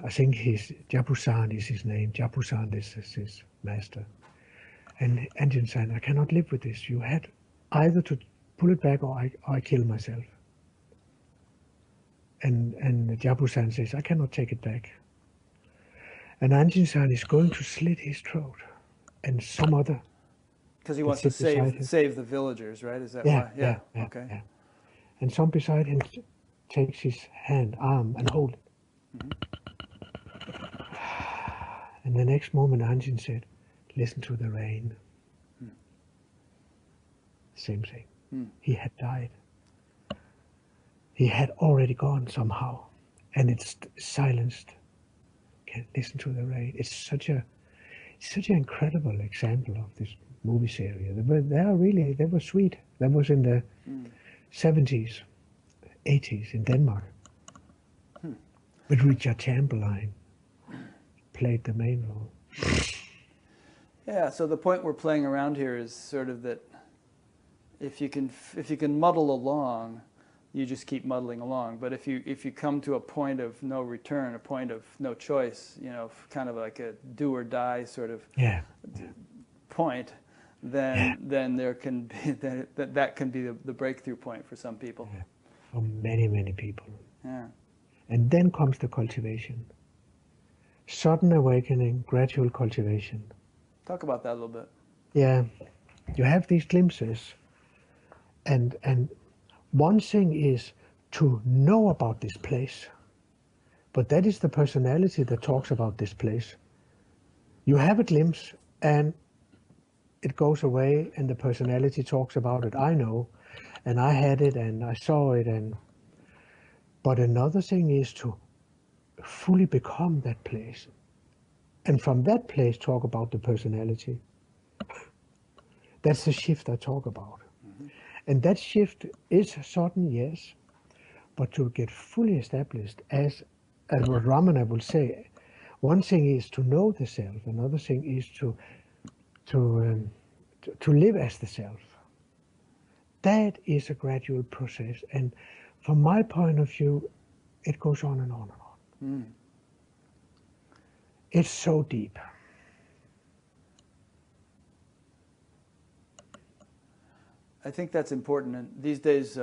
I think Jabu-san is his name. Jabu-san, this is his master. And Anjin-san, I cannot live with this. You had either to pull it back or I kill myself. And Jabu-san says, I cannot take it back. And Anjin-san is going to slit his throat. And some other... Because he wants to save the villagers, right? Is that why? Yeah. Okay. Yeah. And some beside him takes his arm, and hold it. And the next moment, Anjin said, listen to the rain. Same thing. He had died. He had already gone somehow, and it's silenced. Can listen to the rain. It's such an incredible example of this movie series. They were sweet. That was in the 70s, 80s in Denmark. With Richard Chamberlain played the main role. Yeah, so the point we're playing around here is sort of that if you can muddle along, you just keep muddling along. But if you come to a point of no return, a point of no choice, kind of like a do or die sort of point, then there can be that can be the breakthrough point for some people. Yeah. For many people. Yeah. And then comes the cultivation. Sudden awakening, gradual cultivation. Talk about that a little bit. Yeah. You have these glimpses. And one thing is to know about this place. But that is the personality that talks about this place. You have a glimpse and it goes away and the personality talks about it. I know, and I had it and I saw it. But another thing is to fully become that place. And from that place talk about the personality. That's the shift I talk about. And that shift is sudden, yes, but to get fully established, as what Ramana will say, one thing is to know the self, another thing is to live as the self. That is a gradual process, and from my point of view, it goes on and on and on. It's so deep. I think that's important, and these days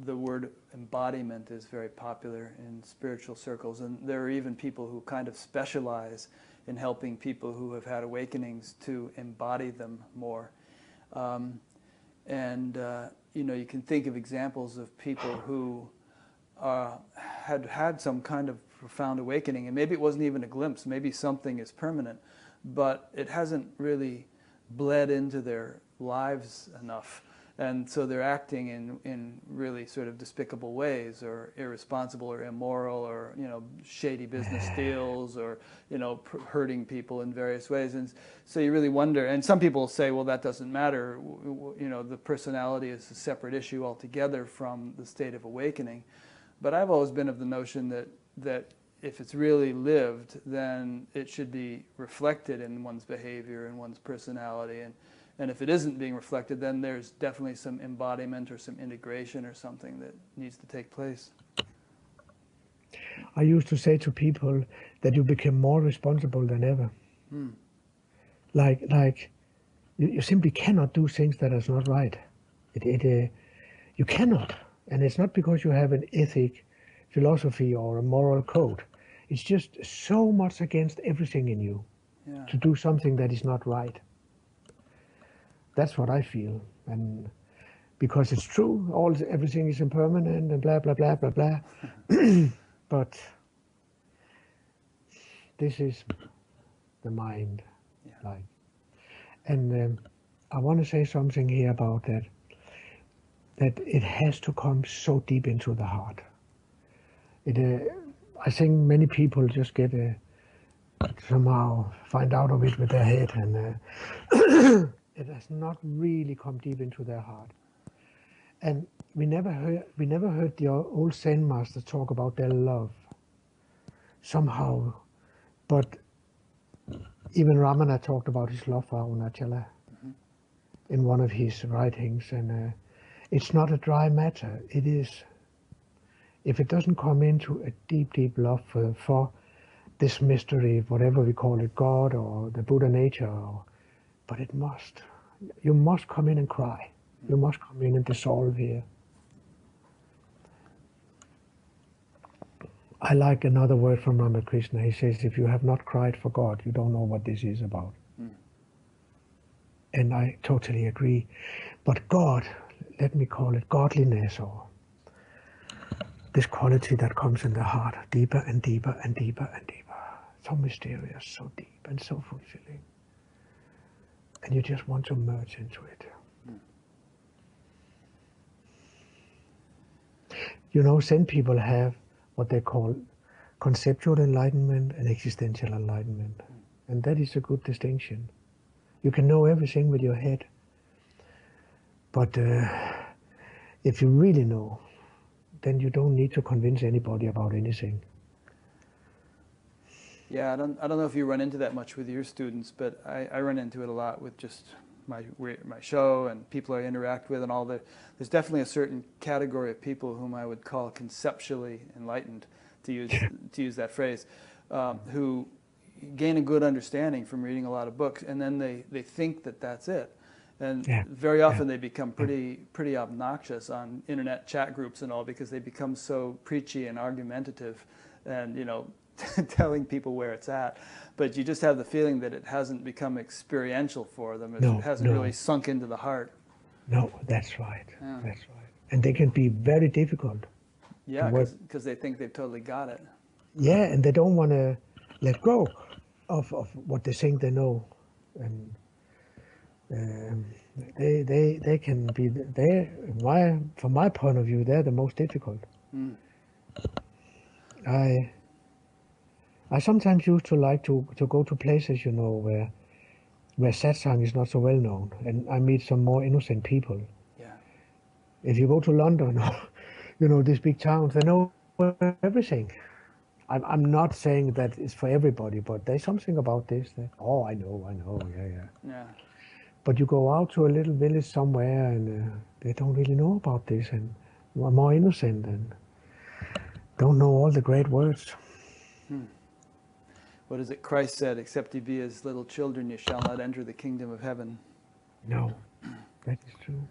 the word embodiment is very popular in spiritual circles, and there are even people who kind of specialize in helping people who have had awakenings to embody them more. You can think of examples of people who had some kind of profound awakening, and maybe it wasn't even a glimpse, maybe something is permanent, but it hasn't really bled into their lives enough. And so they're acting in really sort of despicable ways, or irresponsible, or immoral, or shady business deals, or hurting people in various ways. And so you really wonder. And some people say, well, that doesn't matter. The personality is a separate issue altogether from the state of awakening. But I've always been of the notion that if it's really lived, then it should be reflected in one's behavior and one's personality. And if it isn't being reflected, then there's definitely some embodiment or some integration or something that needs to take place. I used to say to people that you become more responsible than ever. Like you simply cannot do things that is not right. You cannot. And it's not because you have an ethic, philosophy, or a moral code. It's just so much against everything in you to do something that is not right. That's what I feel, and because it's true, everything is impermanent and blah blah blah blah blah. But this is the mind. Yeah. Like, and I want to say something here about that. That it has to come so deep into the heart. I think many people just get somehow find out of it with their head, and it has not really come deep into their heart. And we never heard the old Zen masters talk about their love somehow, but even Ramana talked about his love for Arunachala in one of his writings, and it's not a dry matter. It is, if it doesn't come into a deep, deep love for this mystery, whatever we call it, God or the Buddha nature, but it must. You must come in and cry. You must come in and dissolve here. I like another word from Ramakrishna. He says, if you have not cried for God, you don't know what this is about. And I totally agree. But God, let me call it godliness, or this quality that comes in the heart, deeper and deeper and deeper and deeper. So mysterious, so deep and so fulfilling. And you just want to merge into it. You know, Zen people have what they call conceptual enlightenment and existential enlightenment. And that is a good distinction. You can know everything with your head. But if you really know, then you don't need to convince anybody about anything. Yeah, I don't know if you run into that much with your students, but I run into it a lot with just my show and people I interact with and all the. There's definitely a certain category of people whom I would call conceptually enlightened, to use that phrase, who gain a good understanding from reading a lot of books, and then they think that that's it. And very often they become pretty obnoxious on internet chat groups and all, because they become so preachy and argumentative, and telling people where it's at. But you just have the feeling that it hasn't become experiential for them. It hasn't really sunk into the heart. No, that's right. Yeah. That's right. And they can be very difficult. Yeah, because they think they've totally got it. Yeah, and they don't want to let go of what they think they know. And they can be from my point of view, they're the most difficult. I sometimes used to like to go to places, where Satsang is not so well known, and I meet some more innocent people. Yeah. If you go to London, these big towns, they know everything. I'm not saying that it's for everybody, but there's something about this that, I know, yeah. But you go out to a little village somewhere, and they don't really know about this, and are more innocent and don't know all the great words. What is it Christ said? Except ye be as little children, you shall not enter the kingdom of heaven. No, that is true.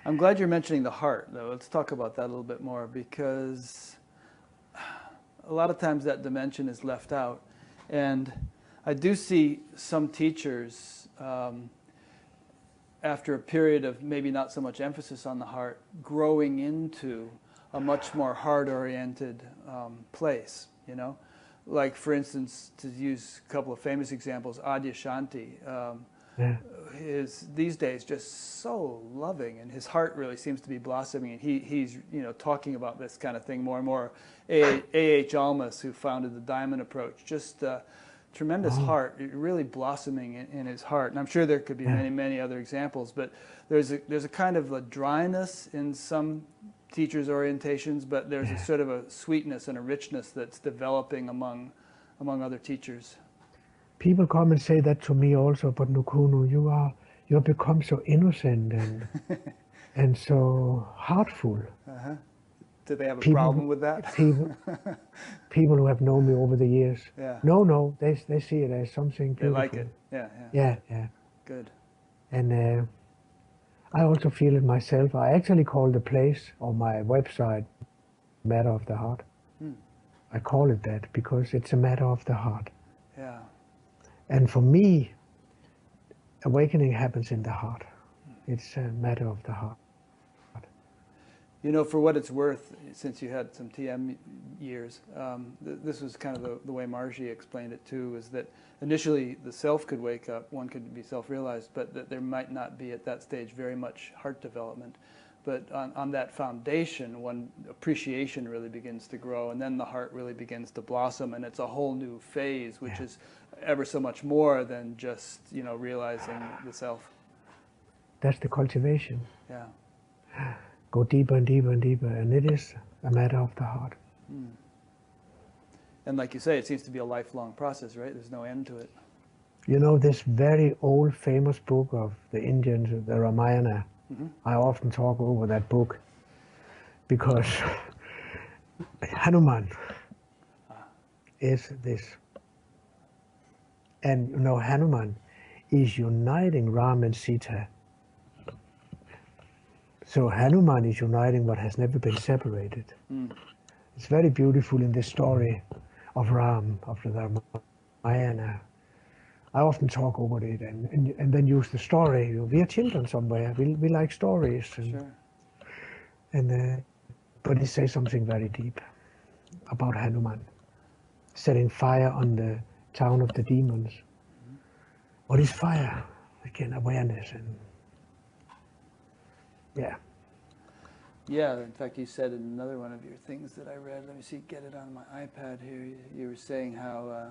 I'm glad you're mentioning the heart, though. Let's talk about that a little bit more, because a lot of times that dimension is left out. And I do see some teachers, after a period of maybe not so much emphasis on the heart, growing into a much more heart-oriented place, Like, for instance, to use a couple of famous examples, Adyashanti is these days just so loving, and his heart really seems to be blossoming, and he's talking about this kind of thing more and more. A.H. Almas, who founded the Diamond Approach, just tremendous heart, really blossoming in his heart. And I'm sure there could be many other examples, but there's a kind of a dryness in some teachers' orientations, but there's a sort of a sweetness and a richness that's developing among other teachers. People come and say that to me also, but Nukunu, you have become so innocent and so heartful. Do they have a problem with that? people who have known me over the years. Yeah. No, they see it as something beautiful. They like it. Yeah. Good. And I also feel it myself. I actually call the place on my website Matter of the Heart. I call it that because it's a matter of the heart. Yeah. And for me, awakening happens in the heart. It's a matter of the heart. You know, for what it's worth, since you had some TM years, this was kind of the way Maharaji explained it too, is that initially the self could wake up, one could be self-realized, but that there might not be at that stage very much heart development. But on that foundation, one appreciation really begins to grow, and then the heart really begins to blossom, and it's a whole new phase, which is ever so much more than just, you know, realizing the self. That's the cultivation. Yeah. Go deeper and deeper and deeper, and it is a matter of the heart. Mm. And like you say, it seems to be a lifelong process, right? There's no end to it. You know, this very old famous book of the Indians, the Ramayana, I often talk over that book because Hanuman is this. And you know, Hanuman is uniting Ram and Sita. So Hanuman is uniting what has never been separated. It's very beautiful in this story of Ram, of the Ramayana. I often talk over it and then use the story. We are children somewhere. We like stories. And but it says something very deep about Hanuman, setting fire on the town of the demons. What is fire? Again, awareness and yeah. Yeah, in fact, you said in another one of your things that I read, let me see, get it on my iPad here, you were saying how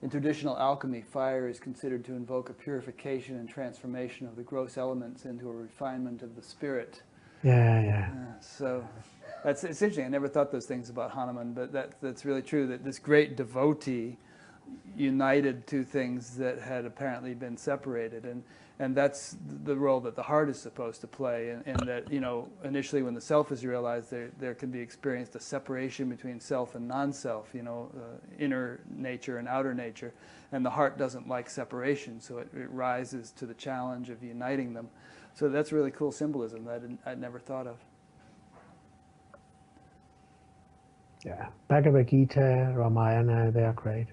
in traditional alchemy, fire is considered to invoke a purification and transformation of the gross elements into a refinement of the spirit. Yeah. So it's interesting. I never thought those things about Hanuman, but that's really true, that this great devotee united two things that had apparently been separated, and that's the role that the heart is supposed to play, and that, you know, initially when the self is realized, there can be experienced a separation between self and non-self, you know, inner nature and outer nature, and the heart doesn't like separation, so it rises to the challenge of uniting them. So that's really cool symbolism that I'd never thought of. Yeah, Bhagavad Gita, Ramayana, they are great.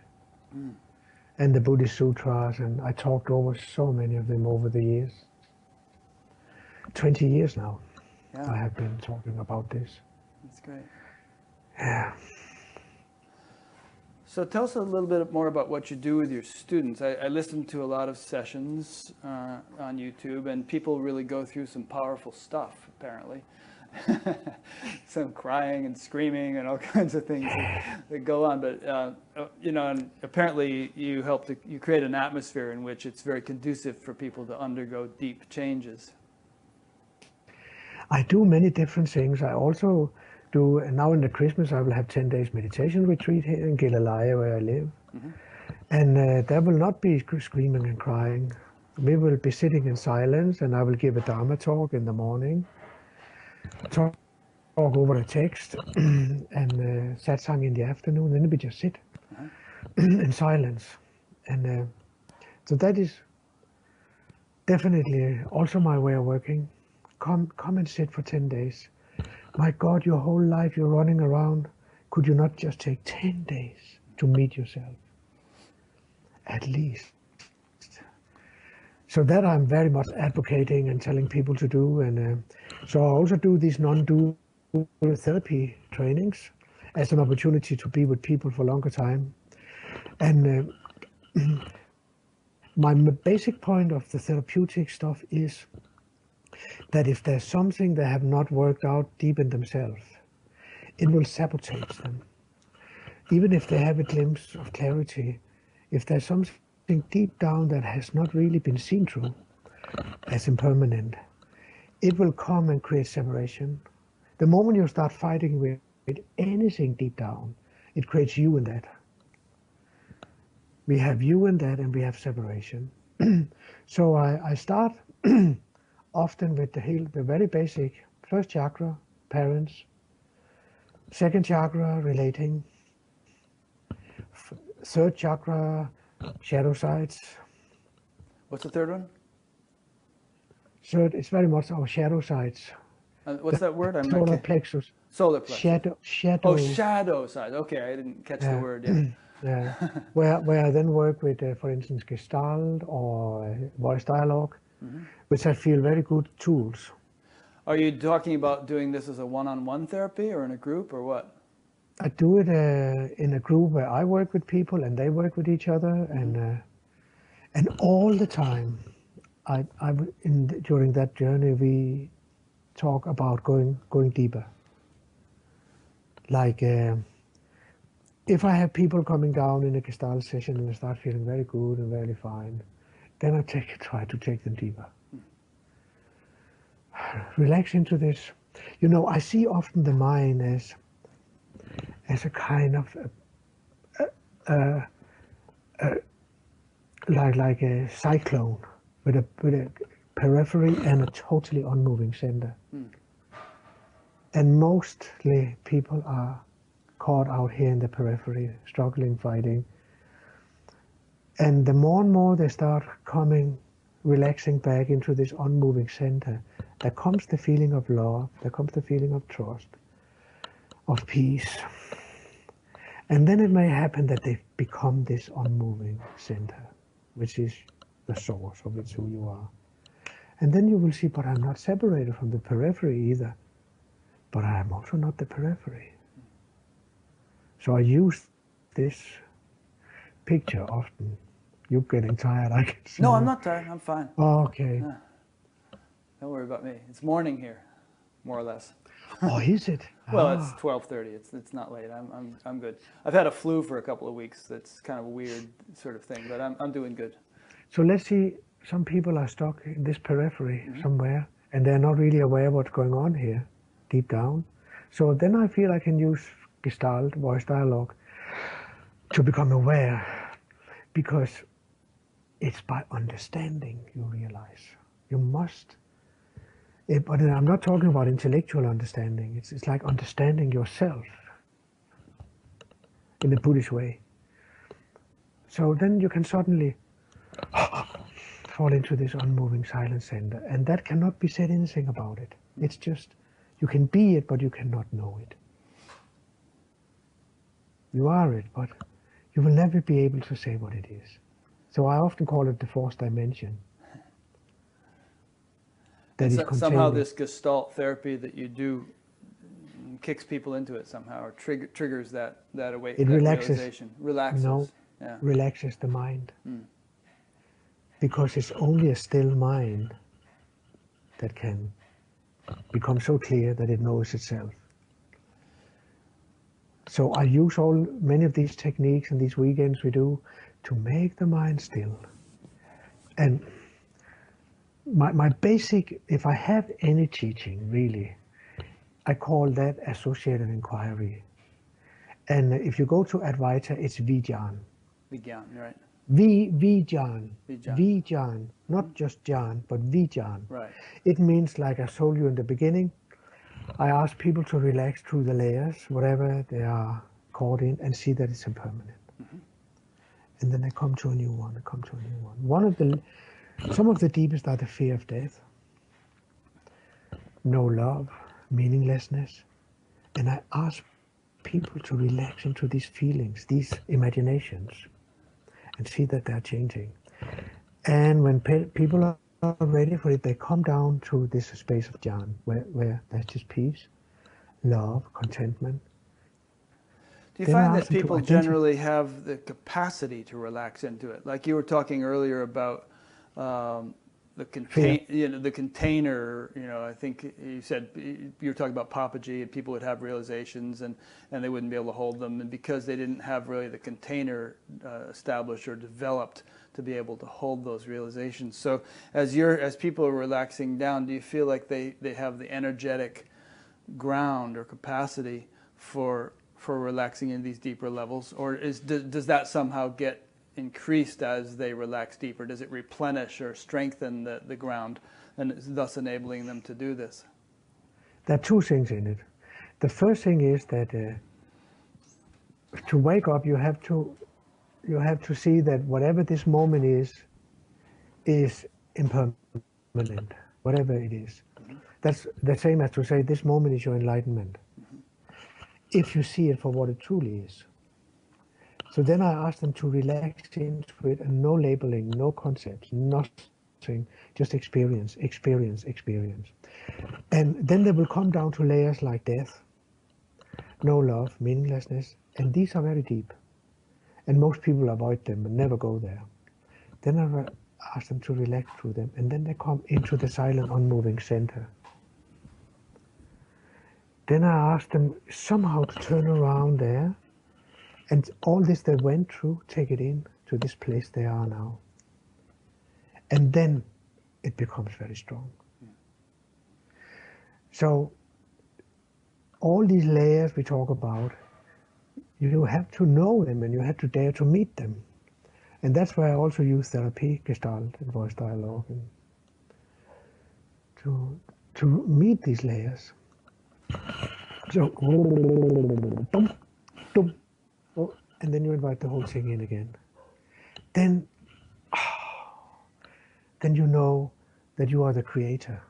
And the Buddhist sutras, and I talked over so many of them over the years. 20 years now, I have been talking about this. That's great. Yeah. So tell us a little bit more about what you do with your students. I listened to a lot of sessions on YouTube, and people really go through some powerful stuff, apparently. Some crying and screaming and all kinds of things that go on, but you know, and apparently you create an atmosphere in which it's very conducive for people to undergo deep changes. I do many different things. I also do, now in the Christmas I will have 10 days meditation retreat here in Gilleleje where I live, and there will not be screaming and crying. We will be sitting in silence, and I will give a Dharma talk in the morning, talk over a text, and Satsang in the afternoon. Then we just sit in silence. And so that is definitely also my way of working. Come and sit for 10 days. My God, your whole life you're running around. Could you not just take 10 days to meet yourself? At least. So that I'm very much advocating and telling people to do. And so I also do these non-dual therapy trainings as an opportunity to be with people for a longer time. And my basic point of the therapeutic stuff is that if there's something they have not worked out deep in themselves, it will sabotage them. Even if they have a glimpse of clarity, if there's something deep down that has not really been seen through as impermanent, it will come and create separation. The moment you start fighting with anything deep down, it creates you in that. We have you in that, and we have separation. So I start often with the very basic first chakra, parents, second chakra, relating, third chakra, shadow sides. What's the third one? Third, it's very much our shadow sides. What's that word? Solar plexus. Solar plexus. Shadow. Oh, shadow side. Okay, I didn't catch the word yet. Yeah. where I then work with, for instance, Gestalt or voice dialogue, which I feel very good tools. Are you talking about doing this as a one-on-one therapy or in a group or what? I do it in a group where I work with people and they work with each other, and all the time, during that journey, we talk about going deeper. Like if I have people coming down in a Gestalt session and I start feeling very good and very fine, then I try to take them deeper. Relax into this. You know, I see often the mind as a kind of like a cyclone with a periphery and a totally unmoving center. And mostly people are caught out here in the periphery, struggling, fighting. And the more and more they start relaxing back into this unmoving center, there comes the feeling of love, there comes the feeling of trust, of peace. And then it may happen that they become this unmoving center, which is the source of it's who you are. And then you will see, but I'm not separated from the periphery either, but I am also not the periphery. So I use this picture often. You're getting tired, I can see. No, I'm not tired, I'm fine. Oh, okay. Yeah. Don't worry about me. It's morning here, more or less. Oh, is it? Well, it's 12:30. It's not late. I'm good. I've had a flu for a couple of weeks. That's kind of a weird sort of thing, but I'm doing good. So let's see. Some people are stuck in this periphery somewhere, and they're not really aware of what's going on here, deep down. So then I feel I can use Gestalt, voice dialogue, to become aware, because it's by understanding you realize. You must. But I'm not talking about intellectual understanding. It's like understanding yourself in the Buddhist way. So then you can suddenly fall into this unmoving silent center, and that cannot be said anything about it. It's just, you can be it, but you cannot know it. You are it, but you will never be able to say what it is. So I often call it the fourth dimension. Somehow this Gestalt therapy that you do kicks people into it somehow, or triggers that realization. Relaxes. No, yeah. Relaxes the mind. Because it's only a still mind that can become so clear that it knows itself. So I use many of these techniques and these weekends we do to make the mind still. And my basic, if I have any teaching really, I call that associated inquiry. And if you go to Advaita, it's Vijnan. Vijnan, right. Vijnan, not just Jhan, but Vijnan. Right. It means, like I told you in the beginning, I ask people to relax through the layers, whatever they are caught in, and see that it's impermanent. And then I come to a new one, some of the deepest are the fear of death, no love, meaninglessness. And I ask people to relax into these feelings, these imaginations, and see that they're changing. And when people are ready for it, they come down to this space of Jhan, where there's just peace, love, contentment. Do you find that people generally have the capacity to relax into it? Like you were talking earlier about the container. I think you said you were talking about Papaji, and people would have realizations, and they wouldn't be able to hold them, and because they didn't have really the container established or developed to be able to hold those realizations. So as people are relaxing down, do you feel like they have the energetic ground or capacity for relaxing in these deeper levels, or does that somehow get increased as they relax deeper? Does it replenish or strengthen the ground, and thus enabling them to do this? There are two things in it. The first thing is that to wake up, you have to see that whatever this moment is impermanent, whatever it is. That's the same as to say this moment is your enlightenment. If you see it for what it truly is. So then I ask them to relax into it, and no labeling, no concepts, just experience, experience, experience. And then they will come down to layers like death, no love, meaninglessness, and these are very deep. And most people avoid them and never go there. Then I ask them to relax through them, and then they come into the silent, unmoving center. Then I ask them somehow to turn around there, and all this they went through, take it in to this place they are now. And then it becomes very strong. So all these layers we talk about, you have to know them and you have to dare to meet them. And that's why I also use therapy, Gestalt, and voice dialogue, and to meet these layers. So, dum, dum, oh, and then you invite the whole thing in again. Then you know that you are the creator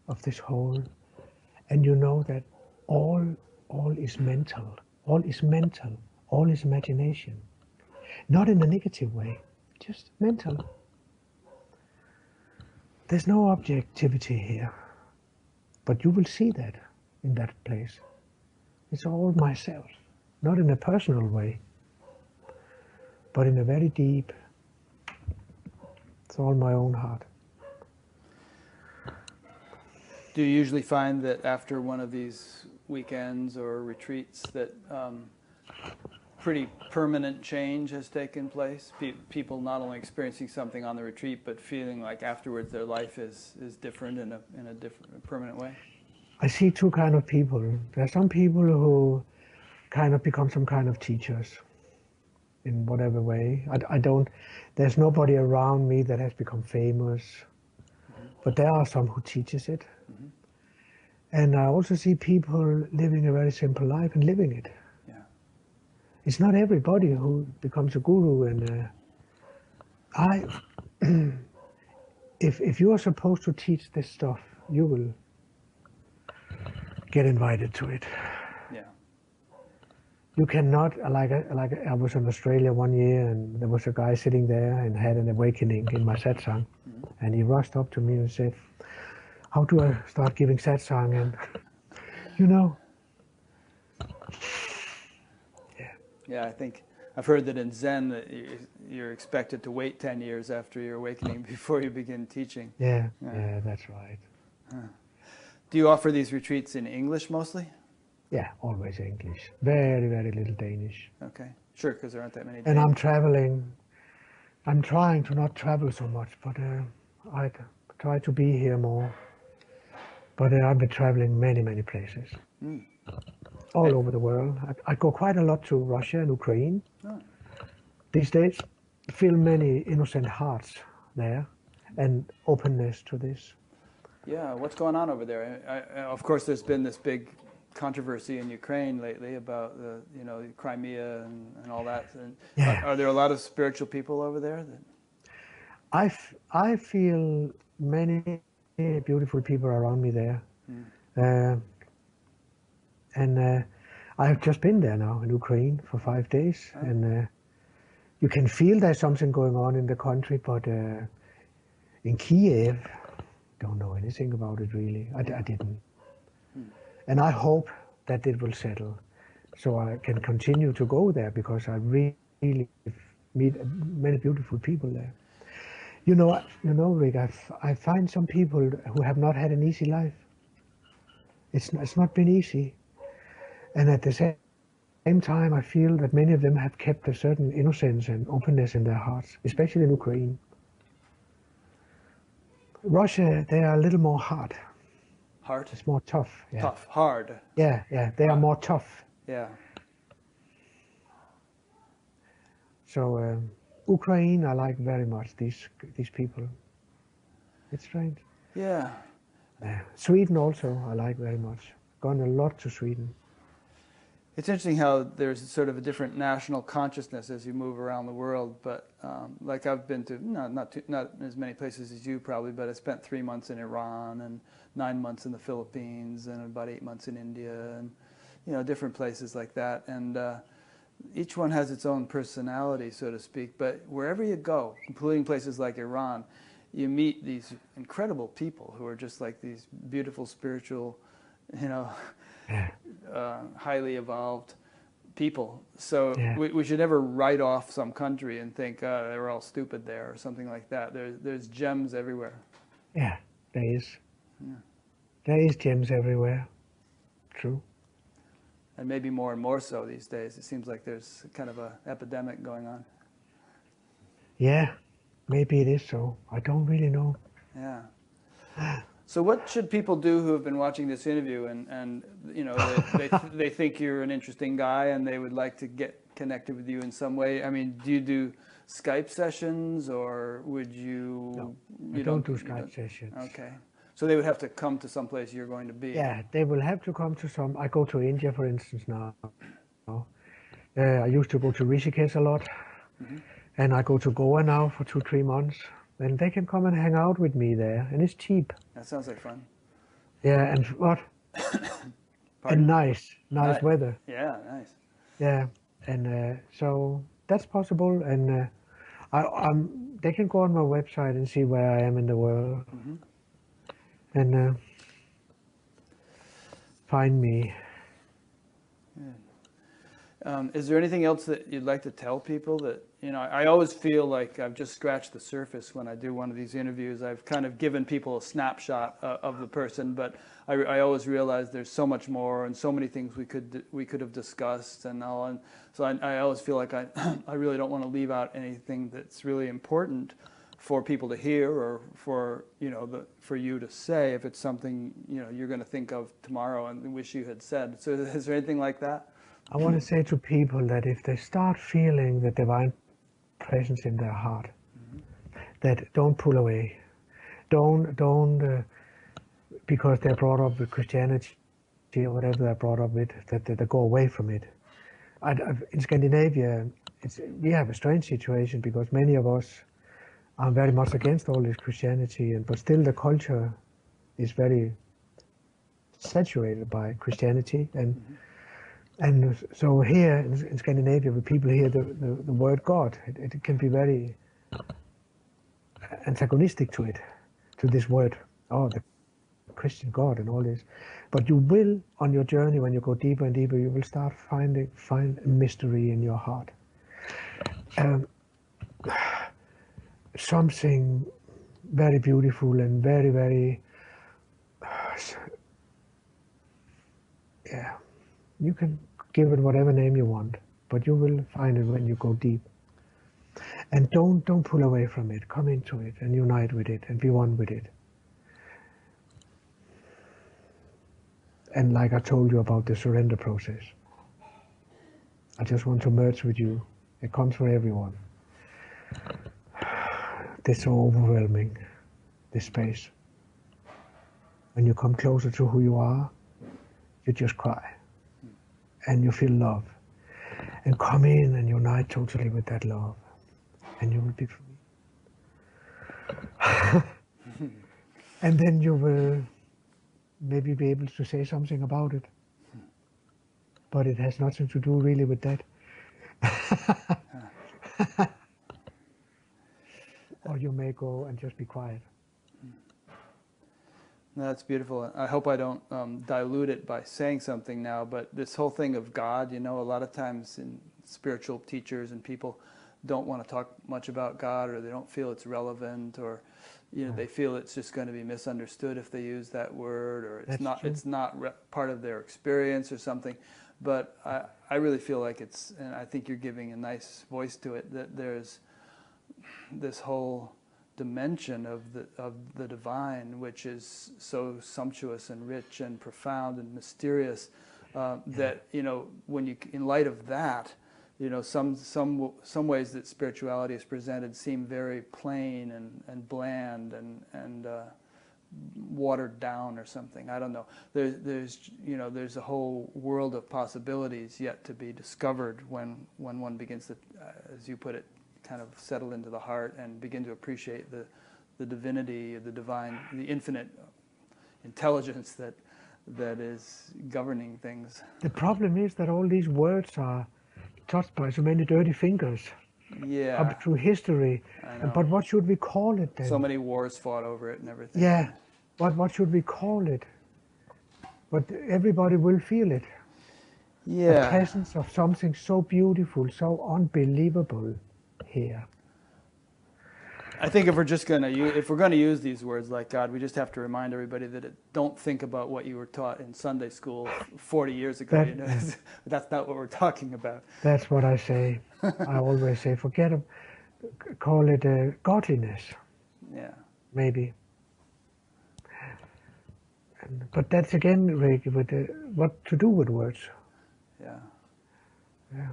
of this whole, and you know that all is mental, all is mental, all is imagination. Not in a negative way, just mental. There's no objectivity here, but you will see that in that place. It's all myself, not in a personal way, but in a very deep, it's all my own heart. Do you usually find that after one of these weekends or retreats that pretty permanent change has taken place? People not only experiencing something on the retreat, but feeling like afterwards their life is different in a different, permanent way? I see two kind of people. There are some people who kind of become some kind of teachers in whatever way. I don't, there's nobody around me that has become famous, but there are some who teaches it. And I also see people living a very simple life and living it. Yeah. It's not everybody who becomes a guru, and if you are supposed to teach this stuff, you will get invited to it. Yeah. You cannot, like I was in Australia one year, and there was a guy sitting there and had an awakening in my satsang, and he rushed up to me and said, "How do I start giving satsang?" And you know, Yeah, I think I've heard that in Zen that you're expected to wait 10 years after your awakening before you begin teaching. yeah, that's right. Do you offer these retreats in English mostly? Yeah, always English. Very, very little Danish. Okay, sure, because there aren't that many. And I'm traveling. I'm trying to not travel so much, but I try to be here more. But I've been traveling many places. All over the world. I go quite a lot to Russia and Ukraine. Oh. These days, feel many innocent hearts there and openness to this. Yeah, what's going on over there? Of course, there's been this big controversy in Ukraine lately about Crimea and all that. And Yeah. Are there a lot of spiritual people over there? I feel many beautiful people around me there. And I've just been there now in Ukraine for 5 days, and you can feel there's something going on in the country, but in Kiev, don't know anything about it really. I didn't. And I hope that it will settle, so I can continue to go there, because I really meet many beautiful people there. You know, Rick, I find some people who have not had an easy life. It's not been easy. And at the same time, I feel that many of them have kept a certain innocence and openness in their hearts, especially in Ukraine. Russia, they are a little more hard. Hard? It's more tough. Yeah. Tough, hard. Yeah, they are more tough. Yeah. So Ukraine, I like very much these people. It's strange. Yeah. Sweden also, I like very much. Gone a lot to Sweden. It's interesting how there's sort of a different national consciousness as you move around the world. But like I've been to not as many places as you probably, but I spent 3 months in Iran and 9 months in the Philippines and about 8 months in India, and different places like that. And each one has its own personality, so to speak. But wherever you go, including places like Iran, you meet these incredible people who are just like these beautiful spiritual, you know, Yeah. highly evolved people. So Yeah. we should never write off some country and think they were all stupid there or something like that. There's gems everywhere. Yeah, there is. Yeah. There is gems everywhere. True. And maybe more and more so these days. It seems like there's kind of a epidemic going on. Yeah, maybe it is so. I don't really know. Yeah. So what should people do who have been watching this interview and you know, they think you're an interesting guy and they would like to get connected with you in some way? I mean, do you do Skype sessions, or would you... No, you I don't do Skype sessions. Okay. So they would have to come to some place you're going to be. Yeah, they will have to come to some. I go to India, for instance, now. I used to go to Rishikesh a lot, and I go to Goa now for 2-3 months. And they can come and hang out with me there, and it's cheap. That sounds like fun. Yeah, and what? And nice weather. Yeah, nice. Yeah, and so that's possible, and they can go on my website and see where I am in the world, and find me. Is there anything else that you'd like to tell people? That, you know, I always feel like I've just scratched the surface when I do one of these interviews. I've kind of given people a snapshot of the person, but I always realize there's so much more and so many things we could have discussed and all. And so I always feel like I really don't want to leave out anything that's really important for people to hear, or for, you know, for you to say, if it's something, you know, you're going to think of tomorrow and wish you had said. So is there anything like that? I want to say to people that if they start feeling the divine presence in their heart, that don't pull away. Don't because they're brought up with Christianity or whatever they're brought up with, that they go away from it. In Scandinavia, we have a strange situation because many of us are very much against all this Christianity, but still the culture is very saturated by Christianity, and so here in Scandinavia, when people hear the word God, it can be very antagonistic to it, to this word, the Christian God and all this. But you will, on your journey, when you go deeper and deeper, you will start find a mystery in your heart. Something very beautiful and very, very, you can give it whatever name you want, but you will find it when you go deep. And don't pull away from it. Come into it and unite with it and be one with it. And like I told you about the surrender process, I just want to merge with you. It comes for everyone. It's so overwhelming, this space. When you come closer to who you are, you just cry. And you feel love. And come in and unite totally with that love. And you will be free. And then you will maybe be able to say something about it. But it has nothing to do really with that. Or you may go and just be quiet. No, that's beautiful. I hope I don't dilute it by saying something now, but this whole thing of God, you know, a lot of times in spiritual teachers and people don't want to talk much about God, or they don't feel it's relevant, or, you know, they feel it's just going to be misunderstood if they use that word, or it's not part of their experience or something. But I really feel like it's, and I think you're giving a nice voice to it, that there's this whole dimension of the divine, which is so sumptuous and rich and profound and mysterious, that, you know, when you, in light of that, you know, some ways that spirituality is presented seem very plain and bland and watered down or something. I don't know. There's you know, there's a whole world of possibilities yet to be discovered when one begins to, as you put it, kind of settle into the heart and begin to appreciate the divinity, the divine, the infinite intelligence that is governing things. The problem is that all these words are touched by so many dirty fingers. Yeah. up through history. I know. But what should we call it then? So many wars fought over it and everything. Yeah. What should we call it? But everybody will feel it. The Yeah. presence of something so beautiful, so unbelievable here. I think if we're just going to use these words like God, we just have to remind everybody that don't think about what you were taught in Sunday school 40 years ago. That's not what we're talking about. That's what I say. I always say, call it godliness. Yeah. Maybe. But that's again, Rick, with what to do with words. Yeah. Yeah.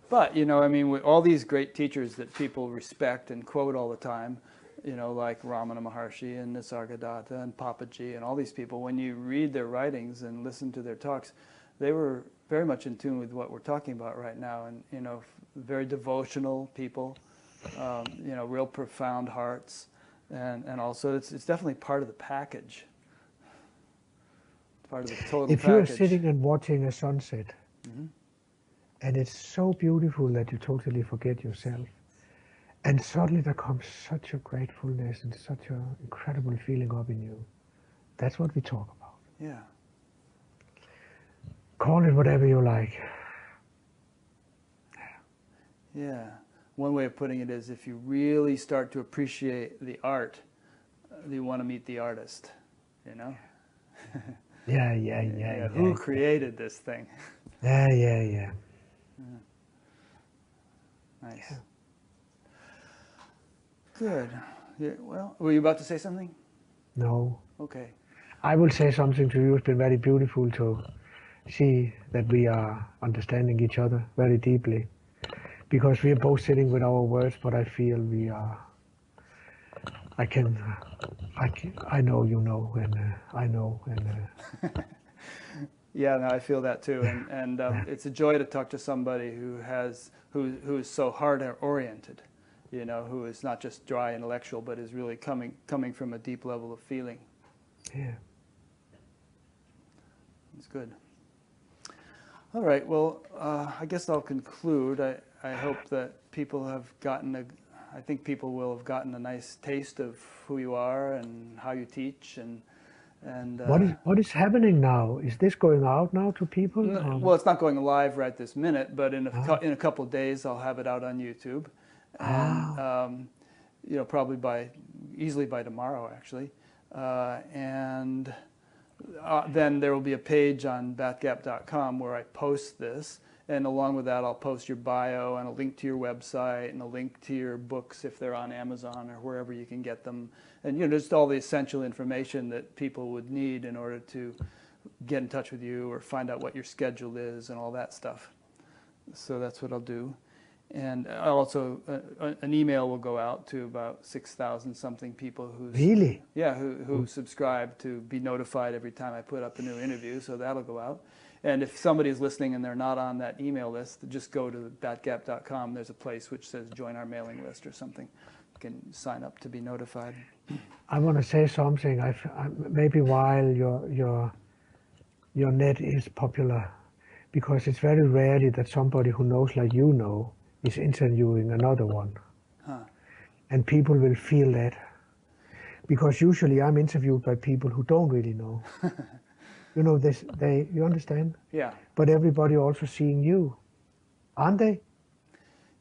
But, with all these great teachers that people respect and quote all the time, like Ramana Maharshi and Nisargadatta and Papaji and all these people, when you read their writings and listen to their talks, they were very much in tune with what we're talking about right now. And, very devotional people, real profound hearts. And also it's definitely part of the package. Part of the total if package. you're sitting and watching a sunset, mm-hmm. and it's so beautiful that you totally forget yourself, and suddenly there comes such a gratefulness and such an incredible feeling up in you, that's what we talk about. Yeah. Call it whatever you like. Yeah. One way of putting it is, if you really start to appreciate the art, you want to meet the artist, Yeah. Who created this thing? Yeah. Nice. Yeah. Good. Yeah, well, were you about to say something? No. Okay. I will say something to you. It's been very beautiful to see that we are understanding each other very deeply, because we are both sitting with our words, but I feel we are. I know you know, and I know, and. Yeah, no, I feel that too, and it's a joy to talk to somebody who is so heart oriented, who is not just dry intellectual, but is really coming from a deep level of feeling. Yeah. It's good. All right. Well, I guess I'll conclude. I hope that people have I think people will have gotten a nice taste of who you are and how you teach and. What is happening now? Is this going out now to people? Well, it's not going live right this minute, but in a couple of days I'll have it out on YouTube, and probably easily by tomorrow actually, and then there will be a page on batgap.com where I post this, and along with that I'll post your bio and a link to your website and a link to your books if they're on Amazon or wherever you can get them. And just all the essential information that people would need in order to get in touch with you or find out what your schedule is and all that stuff. So that's what I'll do. And also an email will go out to about 6,000 something people who subscribe to be notified every time I put up a new interview. So that'll go out. And if somebody's listening and they're not on that email list, just go to batgap.com. There's a place which says join our mailing list or something. You can sign up to be notified. I want to say something. Maybe while your net is popular, because it's very rarely that somebody who knows like you know is interviewing another one. Huh. And people will feel that. Because usually I'm interviewed by people who don't really know. You understand? Yeah. But everybody also seeing you, aren't they?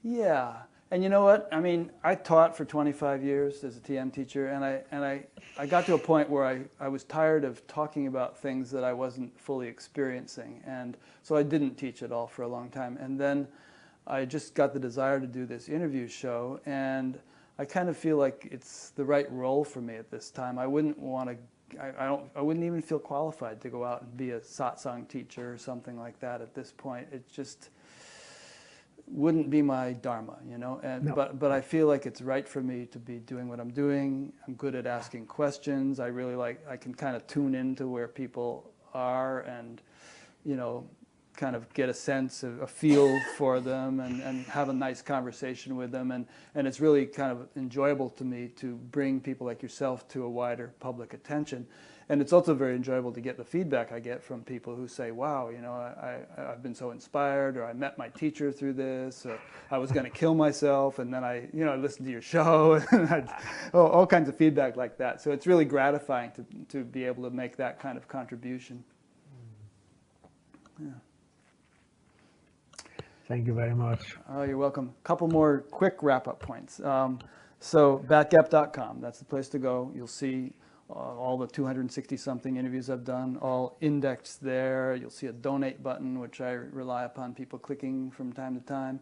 Yeah. And you know what? I mean, I taught for 25 years as a TM teacher, and I got to a point where I was tired of talking about things that I wasn't fully experiencing. And so I didn't teach at all for a long time. And then I just got the desire to do this interview show, and I kind of feel like it's the right role for me at this time. I wouldn't want to I wouldn't even feel qualified to go out and be a satsang teacher or something like that at this point. It just wouldn't be my dharma, And No. but I feel like it's right for me to be doing what I'm doing. I'm good at asking questions. I can kind of tune into where people are and, kind of get a sense of a feel for them and have a nice conversation with them. And it's really kind of enjoyable to me to bring people like yourself to a wider public attention. And it's also very enjoyable to get the feedback I get from people who say, wow, you know, I've been so inspired, or I met my teacher through this, or I was going to kill myself, and then I listened to your show, and all kinds of feedback like that. So it's really gratifying to be able to make that kind of contribution. Yeah. Thank you very much. Oh, you're welcome. A couple more quick wrap-up points. So batgap.com, that's the place to go. You'll see all the 260-something interviews I've done, all indexed there. You'll see a donate button, which I rely upon people clicking from time to time.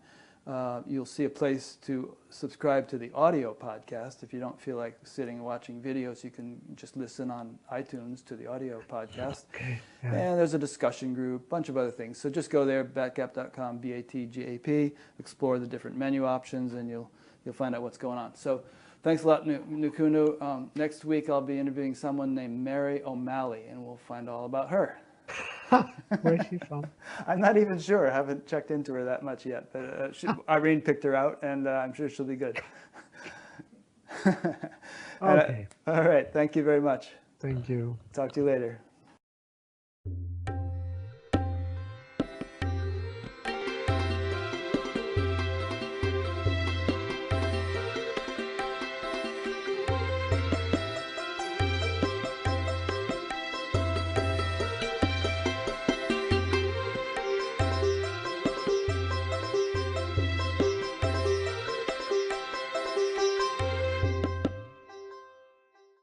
You'll see a place to subscribe to the audio podcast. If you don't feel like sitting and watching videos, you can just listen on iTunes to the audio podcast. Okay. Yeah. And there's a discussion group, a bunch of other things. So just go there, batgap.com, BATGAP, explore the different menu options, and you'll find out what's going on. So thanks a lot, Nukunu. Next week I'll be interviewing someone named Mary O'Malley, and we'll find all about her. Where's she from? I'm not even sure. I haven't checked into her that much yet. But Irene picked her out, and I'm sure she'll be good. Okay. All right. Thank you very much. Thank you. Talk to you later.